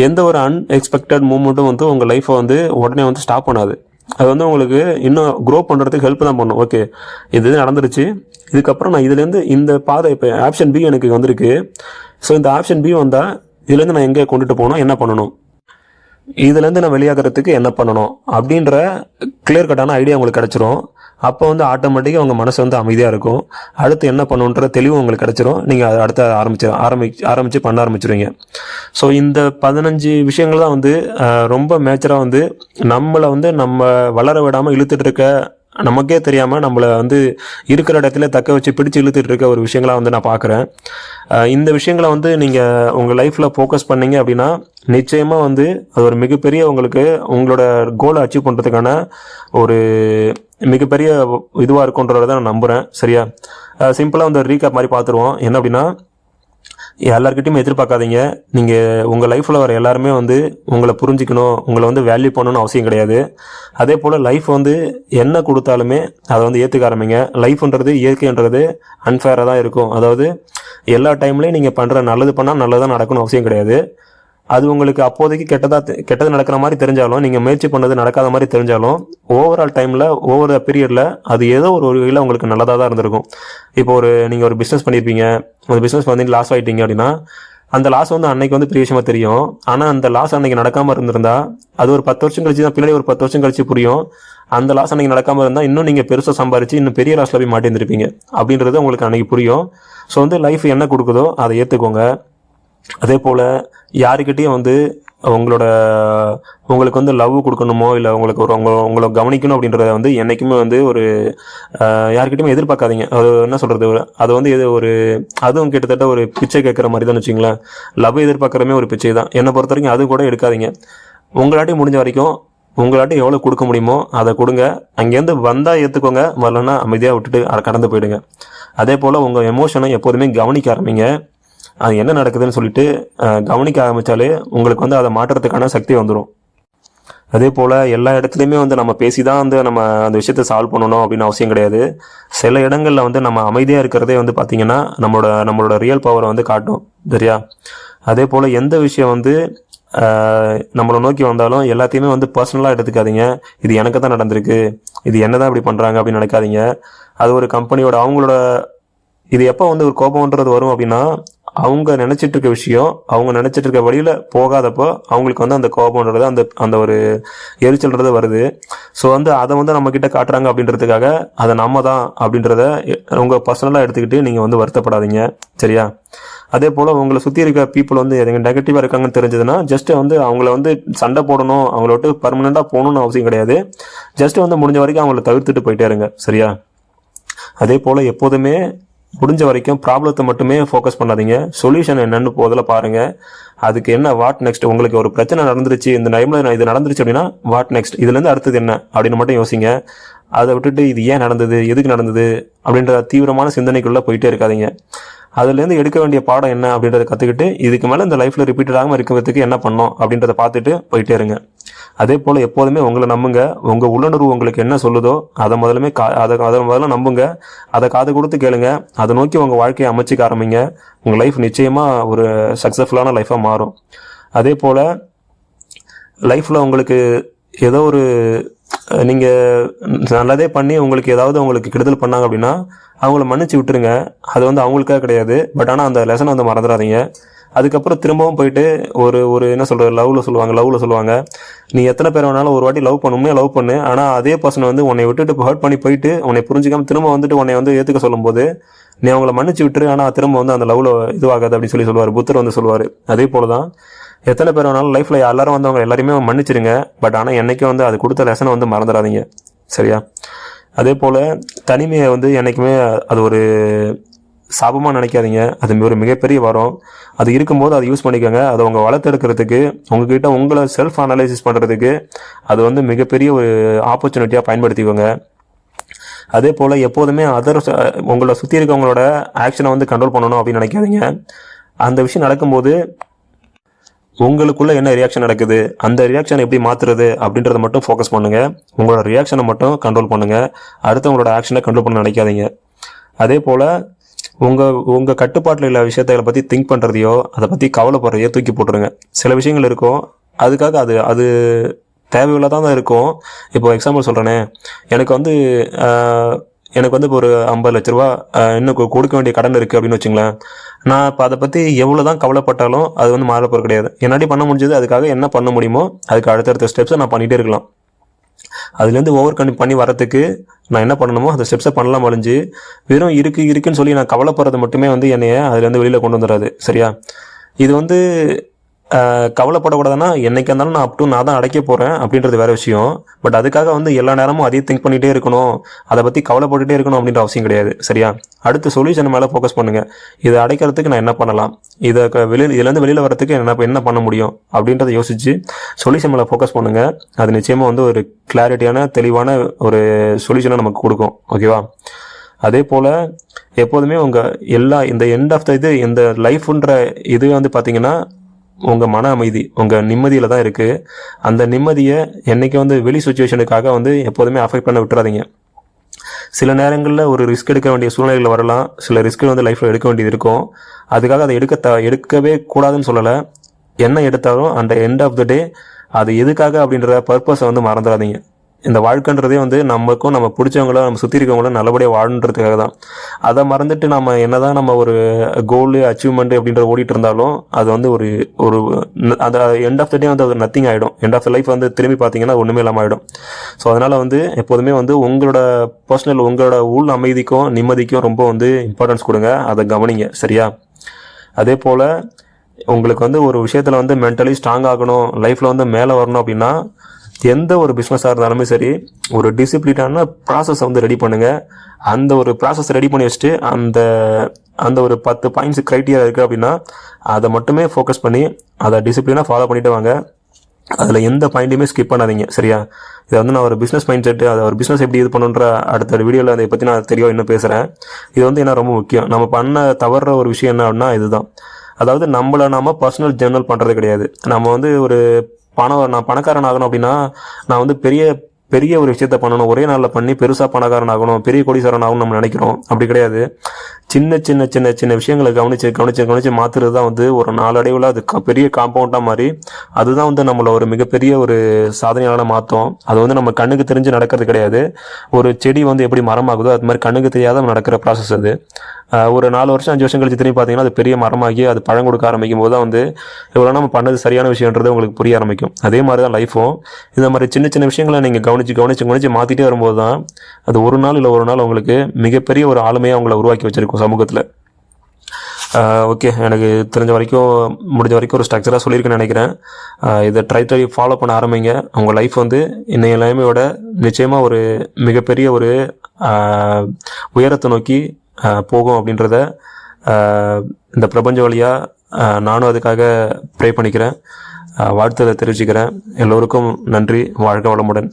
எந்த ஒரு அன்எக்ஸ்பெக்டட் மூமெண்ட்டும் வந்து உங்கள் லைஃப்பை வந்து உடனே வந்து ஸ்டாப் பண்ணாது. அது வந்து உங்களுக்கு இன்னும் க்ரோ பண்ணுறதுக்கு ஹெல்ப் தான் பண்ணும். ஓகே, இது நடந்துருச்சு, இதுக்கப்புறம் நான் இதுலேருந்து இந்த பாதை, இப்போ ஆப்ஷன் பி எனக்கு வந்திருக்கு, ஸோ இந்த ஆப்ஷன் பி வந்தால் இதுலேருந்து நான் எங்கே கொண்டுட்டு போகணும், என்ன பண்ணணும், இதுலேருந்து நான் வெளியாகிறதுக்கு என்ன பண்ணணும் அப்படின்ற கிளியர் கட்டான ஐடியா உங்களுக்கு கிடச்சிரும். அப்போ வந்து ஆட்டோமேட்டிக்காக உங்கள் மனசு வந்து அமைதியாக இருக்கும். அடுத்து என்ன பண்ணணுன்ற தெளிவும் உங்களுக்கு கிடச்சிரும். நீங்கள் அதை அடுத்த ஆரம்பித்து பண்ண ஆரம்பிச்சிருவீங்க. ஸோ இந்த 15 விஷயங்கள் தான் வந்து ரொம்ப மேஜராக வந்து நம்மளை வந்து நம்ம வளர விடாமல் இழுத்துட்டு இருக்க, நமக்கே தெரியாமல் நம்மளை வந்து இருக்கிற இடத்துல தக்க வச்சு பிடிச்சி இழுத்துட்டு இருக்க ஒரு விஷயங்களாக வந்து நான் பார்க்குறேன். இந்த விஷயங்களை வந்து நீங்கள் உங்கள் லைஃப்பில் ஃபோக்கஸ் பண்ணீங்க அப்படின்னா நிச்சயமாக வந்து அது ஒரு மிகப்பெரிய உங்களுக்கு உங்களோட கோலை அச்சீவ் பண்ணுறதுக்கான ஒரு மிகப்பெரிய இதுவாக இருக்குன்றதை நான் நம்புகிறேன். சரியா? சிம்பிளாக வந்து ரீகேப் மாதிரி பார்த்துருவோம். என்ன அப்படின்னா, எல்லாருக்கிட்டையுமே எதிர்பார்க்காதீங்க. நீங்கள் உங்கள் லைஃப்பில் வர எல்லாருமே வந்து உங்களை புரிஞ்சிக்கணும், உங்களை வந்து வேல்யூ பண்ணணும்னு அவசியம் கிடையாது. அதே போல் லைஃப் வந்து என்ன கொடுத்தாலுமே அதை வந்து ஏற்றுக்க ஆரம்பிங்க. லைஃப்ன்றது இயற்கைன்றது அன்ஃபேராக தான் இருக்கும். அதாவது எல்லா டைம்லேயும் நீங்கள் பண்ணுற நல்லது பண்ணால் நல்லதாக நடக்கணும்னு அவசியம் கிடையாது. அது உங்களுக்கு அப்போதைக்கு கெட்டது நடக்கிற மாதிரி தெரிஞ்சாலும், நீங்கள் முயற்சி பண்ணது நடக்காத மாதிரி தெரிஞ்சாலும், ஓவரால் டைமில் ஒவ்வொரு பீரியடில் அது ஏதோ ஒரு வகையில் உங்களுக்கு நல்லதாக தான் இருந்திருக்கும். இப்போ நீங்கள் ஒரு பிஸ்னஸ் பண்ணியிருப்பீங்க, அந்த பிஸ்னஸ் வந்து லாஸ் ஆகிட்டீங்க அப்படின்னா, அந்த லாஸ் வந்து அன்னைக்கு வந்து பெரிய விஷயமா தெரியும். ஆனால் அந்த லாஸ் அன்னைக்கு நடக்காமல் இருந்திருந்தா அது ஒரு 10 வருஷம் கழிச்சு தான், பின்னாடி ஒரு 10 வருஷம் கழிச்சு புரியும். அந்த லாஸ் அன்னைக்கு நடக்காமல் இருந்தால் இன்னும் நீங்கள் பெருசாக சம்பாரிச்சு இன்னும் பெரிய லாஸில் போய் மாட்டியிருந்திருப்பீங்க அப்படின்றது உங்களுக்கு அன்னைக்கு புரியும். ஸோ வந்து லைஃப் என்ன கொடுக்குதோ அதை ஏற்றுக்கோங்க. அதே போல் யாருக்கிட்டையும் வந்து உங்களுக்கு வந்து லவ் கொடுக்கணுமோ இல்லை உங்களுக்கு உங்களை கவனிக்கணும் அப்படின்றத வந்து என்றைக்குமே வந்து யாருக்கிட்டையுமே எதிர்பார்க்காதீங்க. அது என்ன சொல்கிறது, அது வந்து அதுவும் கிட்டத்தட்ட ஒரு பிச்சை கேட்குற மாதிரி தான் வச்சுங்களேன். லவ் எதிர்பார்க்குறமே ஒரு பிச்சை தான். என்னை பொறுத்த வரைக்கும் அது கூட எடுக்காதீங்க. உங்களாட்டையும் முடிஞ்ச வரைக்கும் உங்களாட்டையும் எவ்வளோ கொடுக்க முடியுமோ அதை கொடுங்க. அங்கேருந்து வந்தால் ஏற்றுக்கோங்க, வரலன்னா அமைதியாக விட்டுட்டு அதை கடந்து போயிடுங்க. அதே போல் உங்கள் எமோஷனை எப்போதுமே கவனிக்க ஆரம்பிங்க. அது என்ன நடக்குதுன்னு சொல்லிட்டு கவனிக்க ஆரம்பித்தாலே உங்களுக்கு வந்து அதை மாற்றுறதுக்கான சக்தி வந்துடும். அதே போல் எல்லா இடத்துலையுமே வந்து நம்ம பேசி தான் வந்து நம்ம அந்த விஷயத்தை சால்வ் பண்ணணும் அப்படின்னு அவசியம் கிடையாது. சில இடங்களில் வந்து நம்ம அமைதியாக இருக்கிறதே வந்து பார்த்திங்கன்னா நம்மளோட ரியல் பவரை வந்து காட்டும். சரியா? அதே போல் எந்த விஷயம் வந்து நம்மளை நோக்கி வந்தாலும் எல்லாத்தையுமே வந்து பர்சனலாக எடுத்துக்காதீங்க. இது எனக்கு தான் நடந்திருக்கு, இது என்ன தான் இப்படி பண்ணுறாங்க அப்படின்னு நினைக்காதீங்க. அது ஒரு கம்பெனியோட இது எப்போ வந்து ஒரு கோபம்ன்றது வரும் அப்படின்னா, அவங்க நினச்சிட்டு இருக்க விஷயம் அவங்க நினச்சிட்டு இருக்க வழியில் போகாதப்போ அவங்களுக்கு வந்து அந்த கோபம்ன்றது அந்த ஒரு எரிச்சல்ன்றது வருது. ஸோ வந்து அதை வந்து நம்மக்கிட்ட காட்டுறாங்க அப்படின்றதுக்காக அதை நம்ம தான் அப்படின்றத உங்கள் பர்சனலாக எடுத்துக்கிட்டு நீங்கள் வந்து வருத்தப்படாதீங்க. சரியா? அதே போல் உங்களை சுற்றி இருக்க பீப்புள் வந்து எதுங்க நெகட்டிவாக இருக்காங்கன்னு தெரிஞ்சதுன்னா ஜஸ்ட் வந்து அவங்கள வந்து சண்டை போடணும், அவங்கள விட்டு பர்மனெண்ட்டாக போகணுன்னு அவசியம் கிடையாது. ஜஸ்ட் வந்து முடிஞ்ச வரைக்கும் அவங்கள தவிர்த்துட்டு போயிட்டே இருங்க. சரியா? அதே போல் எப்போதுமே முடிஞ்ச வரைக்கும் ப்ராப்ளத்தை மட்டுமே ஃபோக்கஸ் பண்ணாதீங்க. சொல்யூஷன் என்னன்னு போதில் பாருங்கள். அதுக்கு என்ன வாட் நெக்ஸ்ட், உங்களுக்கு ஒரு பிரச்சனை நடந்துருச்சு, இந்த டைமில் இது நடந்துருச்சு அப்படின்னா வாட் நெக்ஸ்ட், இதுலேருந்து அடுத்தது என்ன அப்படின்னு மட்டும் யோசிங்க. அதை விட்டுட்டு இது ஏன் நடந்தது, எதுக்கு நடந்தது அப்படின்ற தீவிரமான சிந்தனைக்குள்ளே போயிட்டே இருக்காதீங்க. அதுலேருந்து எடுக்க வேண்டிய பாடம் என்ன அப்படின்றத கற்றுக்கிட்டு இதுக்கு மேலே இந்த லைஃப்பில் ரிப்பீட் ஆகாமல் இருக்கிறதுக்கு என்ன பண்ணோம் அப்படின்றத பார்த்துட்டு போயிட்டே இருங்க. அதே போல் எப்போதுமே உங்களை நம்புங்க. உங்கள் உள்ளுணர்வு உங்களுக்கு என்ன சொல்லுதோ அதை முதல்ல நம்புங்க. அதை காது கொடுத்து கேளுங்க. அதை நோக்கி உங்கள் வாழ்க்கையை அமைச்சிக்க ஆரம்பிங்க. உங்கள் லைஃப் நிச்சயமாக ஒரு சக்ஸஸ்ஃபுல்லான லைஃபாக மாறும். அதே போல் லைஃப்பில் உங்களுக்கு ஏதோ நீங்கள் நல்லதே பண்ணி உங்களுக்கு கெடுதல் பண்ணாங்க அப்படின்னா அவங்கள மன்னிச்சு விட்டுருங்க. அது வந்து அவங்களுக்காக கிடையாது. பட் ஆனால் அந்த லெசனை வந்து மறந்துடாதீங்க. அதுக்கப்புறம் திரும்பவும் போயிட்டு ஒரு என்ன சொல்கிறது, லவ்வில் சொல்லுவாங்க நீ எத்தனை பேர் வேணாலும் ஒரு வாட்டி லவ் பண்ணு. ஆனால் அதே பர்சன் வந்து உன்னை விட்டுட்டு ஹர்ட் பண்ணி போயிட்டு உன்னை புரிஞ்சிக்காமல் திரும்ப வந்துட்டு உன்னை வந்து ஏற்றுக்க சொல்லும்போது நீ அவங்கள மன்னிச்சு விட்டுரு. ஆனால் திரும்ப வந்து அந்த லவ்வில் இதுவாகாது அப்படின்னு சொல்லுவார் புத்தர் வந்து சொல்லுவார். அதே போல் தான் எத்தனை பேர் வேணாலும் லைஃப்பில் எல்லாரும் வந்தவங்க எல்லாருமே மன்னிச்சிருங்க. பட் ஆனால் என்றைக்கும் வந்து அது கொடுத்த லெசனை வந்து மறந்துடாதீங்க. சரியா? அதே போல் தனிமையை வந்து என்றைக்குமே அது ஒரு சாபமாக நினைக்காதீங்க. அது ஒரு மிகப்பெரிய வரம். அது இருக்கும்போது அதை யூஸ் பண்ணிக்கோங்க. அதை உங்கள் வளர்த்தெடுக்கிறதுக்கு உங்ககிட்ட உங்களை செல்ஃப் அனலைசிஸ் பண்ணுறதுக்கு அது வந்து மிகப்பெரிய ஒரு ஆப்பர்ச்சுனிட்டியாக பயன்படுத்திக்கோங்க. அதே போல் எப்போதுமே உங்களை சுற்றி இருக்கவங்களோட ஆக்ஷனை வந்து கண்ட்ரோல் பண்ணணும் அப்படின்னு நினைக்காதீங்க. அந்த விஷயம் நடக்கும்போது உங்களுக்குள்ள என்ன ரியாக்ஷன் நடக்குது, அந்த ரியாக்ஷனை எப்படி மாற்றுறது அப்படின்றத மட்டும் ஃபோக்கஸ் பண்ணுங்கள். உங்களோட ரியாக்ஷனை மட்டும் கண்ட்ரோல் பண்ணுங்கள். அடுத்தவங்களோட ஆக்ஷனை கண்ட்ரோல் பண்ண நினைக்காதீங்க. அதே போல் உங்கள் கட்டுப்பாட்டில் உள்ள விஷயத்தை பற்றி திங்க் பண்ணுறதையோ அதை பற்றி கவலைப்படுறதையோ தூக்கி போட்டுருங்க. சில விஷயங்கள் இருக்கும், அதுக்காக அது தேவையுள்ளதாக தான் இருக்கும். இப்போ எக்ஸாம்பிள் சொல்கிறேனே, எனக்கு வந்து இப்போ ஒரு 50 லட்ச ரூபா இன்னும் கொடுக்க வேண்டிய கடன் இருக்குது அப்படின்னு வச்சுங்களேன். நான் இப்போ அதை பற்றி எவ்வளோ தான் கவலைப்பட்டாலும் அது வந்து மாறப்போகிறது கிடையாது. என்னாடி பண்ண முடிஞ்சது, அதுக்காக என்ன பண்ண முடியுமோ அதுக்கு அடுத்தடுத்த ஸ்டெப்ஸை நான் பண்ணிகிட்டே இருக்கலாம். அதுலேருந்து ஓவர் கம் பண்ணி வரத்துக்கு நான் என்ன பண்ணணுமோ அந்த ஸ்டெப்ஸை பண்ணலாம். ஒழிஞ்சு வெறும் இருக்குன்னு சொல்லி நான் கவலைப்படுறது மட்டுமே வந்து என்னைய அதுலேருந்து வெளியில் கொண்டு வந்துடாது. சரியா? இது வந்து கவலைப்படக்கூடாதுன்னா என்னைக்கு இருந்தாலும் நான் தான் அடைக்க போகிறேன் அப்படின்றது வேறு விஷயம். பட் அதுக்காக வந்து எல்லா நேரமும் அதையே திங்க் பண்ணிகிட்டே இருக்கணும், அதை பற்றி கவலைப்பட்டுகிட்டே இருக்கணும் அப்படின்ற அவசியம் கிடையாது. சரியா? அடுத்த சொல்யூஷன் மேலே ஃபோக்கஸ் பண்ணுங்கள். இதை அடைக்கிறதுக்கு நான் என்ன பண்ணலாம், இதுலேருந்து வெளியில் வரத்துக்கு என்ன பண்ண முடியும் அப்படின்றத யோசித்து சொல்யூஷன் மேலே ஃபோக்கஸ் பண்ணுங்கள். அது நிச்சயமாக வந்து ஒரு கிளாரிட்டியான தெளிவான ஒரு சொல்யூஷனை நமக்கு கொடுக்கும். ஓகேவா? அதே போல் எப்போதுமே உங்கள் இந்த எண்ட் ஆஃப் இந்த லைஃப்ன்ற இது வந்து பார்த்தீங்கன்னா உங்கள் மன அமைதி, உங்கள் நிம்மதியில் தான் இருக்குது. அந்த நிம்மதியை என்றைக்கு வந்து வெளி சுச்சுவேஷனுக்காக வந்து எப்போதுமே அஃபெக்ட் பண்ண விட்டுறாதீங்க. சில நேரங்களில் ஒரு ரிஸ்க் எடுக்க வேண்டிய சூழ்நிலைகள் வரலாம், சில ரிஸ்க் வந்து லைஃப்பில் எடுக்க வேண்டியது இருக்கும். அதுக்காக அதை எடுக்கவே கூடாதுன்னு சொல்லலை. என்ன எடுத்தாலும் அந்த எண்ட் ஆஃப் த டே அது எதுக்காக அப்படின்ற பர்பஸை வந்து மறந்துடாதீங்க. இந்த வாழ்க்கைன்றதே வந்து நமக்கும் நம்ம பிடிச்சவங்கள நம்ம சுற்றி இருக்கவங்கள நல்லபடியாக வாழணுன்றதுக்காக தான். அதை மறந்துட்டு நம்ம நம்ம ஒரு கோலு அச்சீவ்மெண்ட் அப்படின்ற ஓடிட்டு இருந்தாலும் அது வந்து ஒரு ஒரு அந்த எண்ட் ஆஃப் த டே வந்து அது நத்திங் ஆகிடும். எண்ட் ஆஃப் த லைஃப் வந்து திரும்பி பார்த்தீங்கன்னா ஒன்றுமே இல்லாமல் ஆகிடும். ஸோ அதனால் வந்து எப்போதுமே வந்து உங்களோட பர்சனல், உங்களோட உள் அமைதிக்கும் நிம்மதிக்கும் ரொம்ப வந்து இம்பார்ட்டன்ஸ் கொடுங்க. அதை கவனிங்க, சரியா? அதே போல் உங்களுக்கு வந்து ஒரு விஷயத்தில் வந்து மென்டலி ஸ்ட்ராங் ஆகணும், லைஃப்பில் வந்து மேலே வரணும் அப்படின்னா எந்த ஒரு பிஸ்னஸாக இருந்தாலுமே சரி, ஒரு டிசிப்ளினான ப்ராசஸை வந்து ரெடி பண்ணுங்கள். அந்த ஒரு ப்ராசஸ் ரெடி பண்ணி வச்சுட்டு அந்த ஒரு 10 பாயிண்ட்ஸ் க்ரைட்டீரியா இருக்குது அப்படின்னா அதை மட்டுமே ஃபோக்கஸ் பண்ணி அதை டிசிப்ளினாக ஃபாலோ பண்ணிட்டு வாங்க. அதில் எந்த பாயிண்ட்டையுமே ஸ்கிப் பண்ணாதீங்க, சரியா? இதை வந்து நான் ஒரு பிஸ்னஸ் மைண்ட் செட்டு, அதை ஒரு பிஸ்னஸ் எப்படி இது பண்ணுன்ற அடுத்த வீடியோவில் அதை பற்றி நான் தெளிவாக இன்னும் பேசுகிறேன். இது வந்து என்ன ரொம்ப முக்கியம். நம்ம பண்ண தவறுற ஒரு விஷயம் என்ன அப்படின்னா இதுதான். அதாவது நம்ம பர்சனல் ஜேர்னல் பண்ணுறது கிடையாது. நம்ம வந்து நான் பணக்காரன் ஆகணும் அப்படின்னா நான் வந்து பெரிய ஒரு விஷயத்த பண்ணணும், ஒரே நாளில் பண்ணி பெருசாக பணக்காரன் ஆகணும், பெரிய கோடீஸ்வரன் ஆகணும் நம்ம நினைக்கிறோம். அப்படி கிடையாது. சின்ன சின்ன சின்ன சின்ன விஷயங்களை கவனிச்சு மாற்றுறது தான் வந்து ஒரு நாளடைவில் அது பெரிய காம்பவுண்டாக மாறி அதுதான் வந்து நம்மளை ஒரு மிகப்பெரிய ஒரு சாதனையாளனை மாற்றும். அது வந்து நம்ம கண்ணுக்கு தெரிஞ்சு நடக்கிறது கிடையாது. ஒரு செடி வந்து எப்படி மரமாகுதோ அது மாதிரி கண்ணுக்கு தெரியாத நடக்கிற ப்ராசஸ் அது. ஒரு 4 வருஷம் 5 வருஷம் கழிச்சு திரும்பி பார்த்தீங்கன்னா அது பெரிய மரமாகி அது பழம் கொடுக்க ஆரம்பிக்கும் போது தான் வந்து இவ்வளோ நம்ம பண்ணது சரியான விஷயன்றது உங்களுக்கு புரிய ஆரம்பிக்கும். அதே மாதிரி தான் லைஃப்பும். இந்த மாதிரி சின்ன சின்ன விஷயங்களை நீங்கள் கவனிச்சு மாற்றிட்டே வரும்போது தான் அது ஒரு நாள் உங்களுக்கு மிகப்பெரிய ஒரு ஆளுமையாக அவங்கள உருவாக்கி வச்சிருக்கும் சமூகத்தில். ஓகே, எனக்கு முடிஞ்ச வரைக்கும் ஒரு ஸ்ட்ரக்சராக சொல்லியிருக்கேன்னு நினைக்கிறேன். இதை ட்ரை ஃபாலோ பண்ண ஆரம்பிங்க. உங்கள் லைஃப் வந்து இன்னைய நிலைமையோட நிச்சயமாக ஒரு மிகப்பெரிய ஒரு உயரத்தை நோக்கி போகும் அப்படின்றத இந்த பிரபஞ்ச வழியாக நானும் அதுக்காக ப்ரே பண்ணிக்கிறேன், வாழ்த்துதை தெரிவிச்சுக்கிறேன். எல்லோருக்கும் நன்றி. வாழ்க வளமுடன்.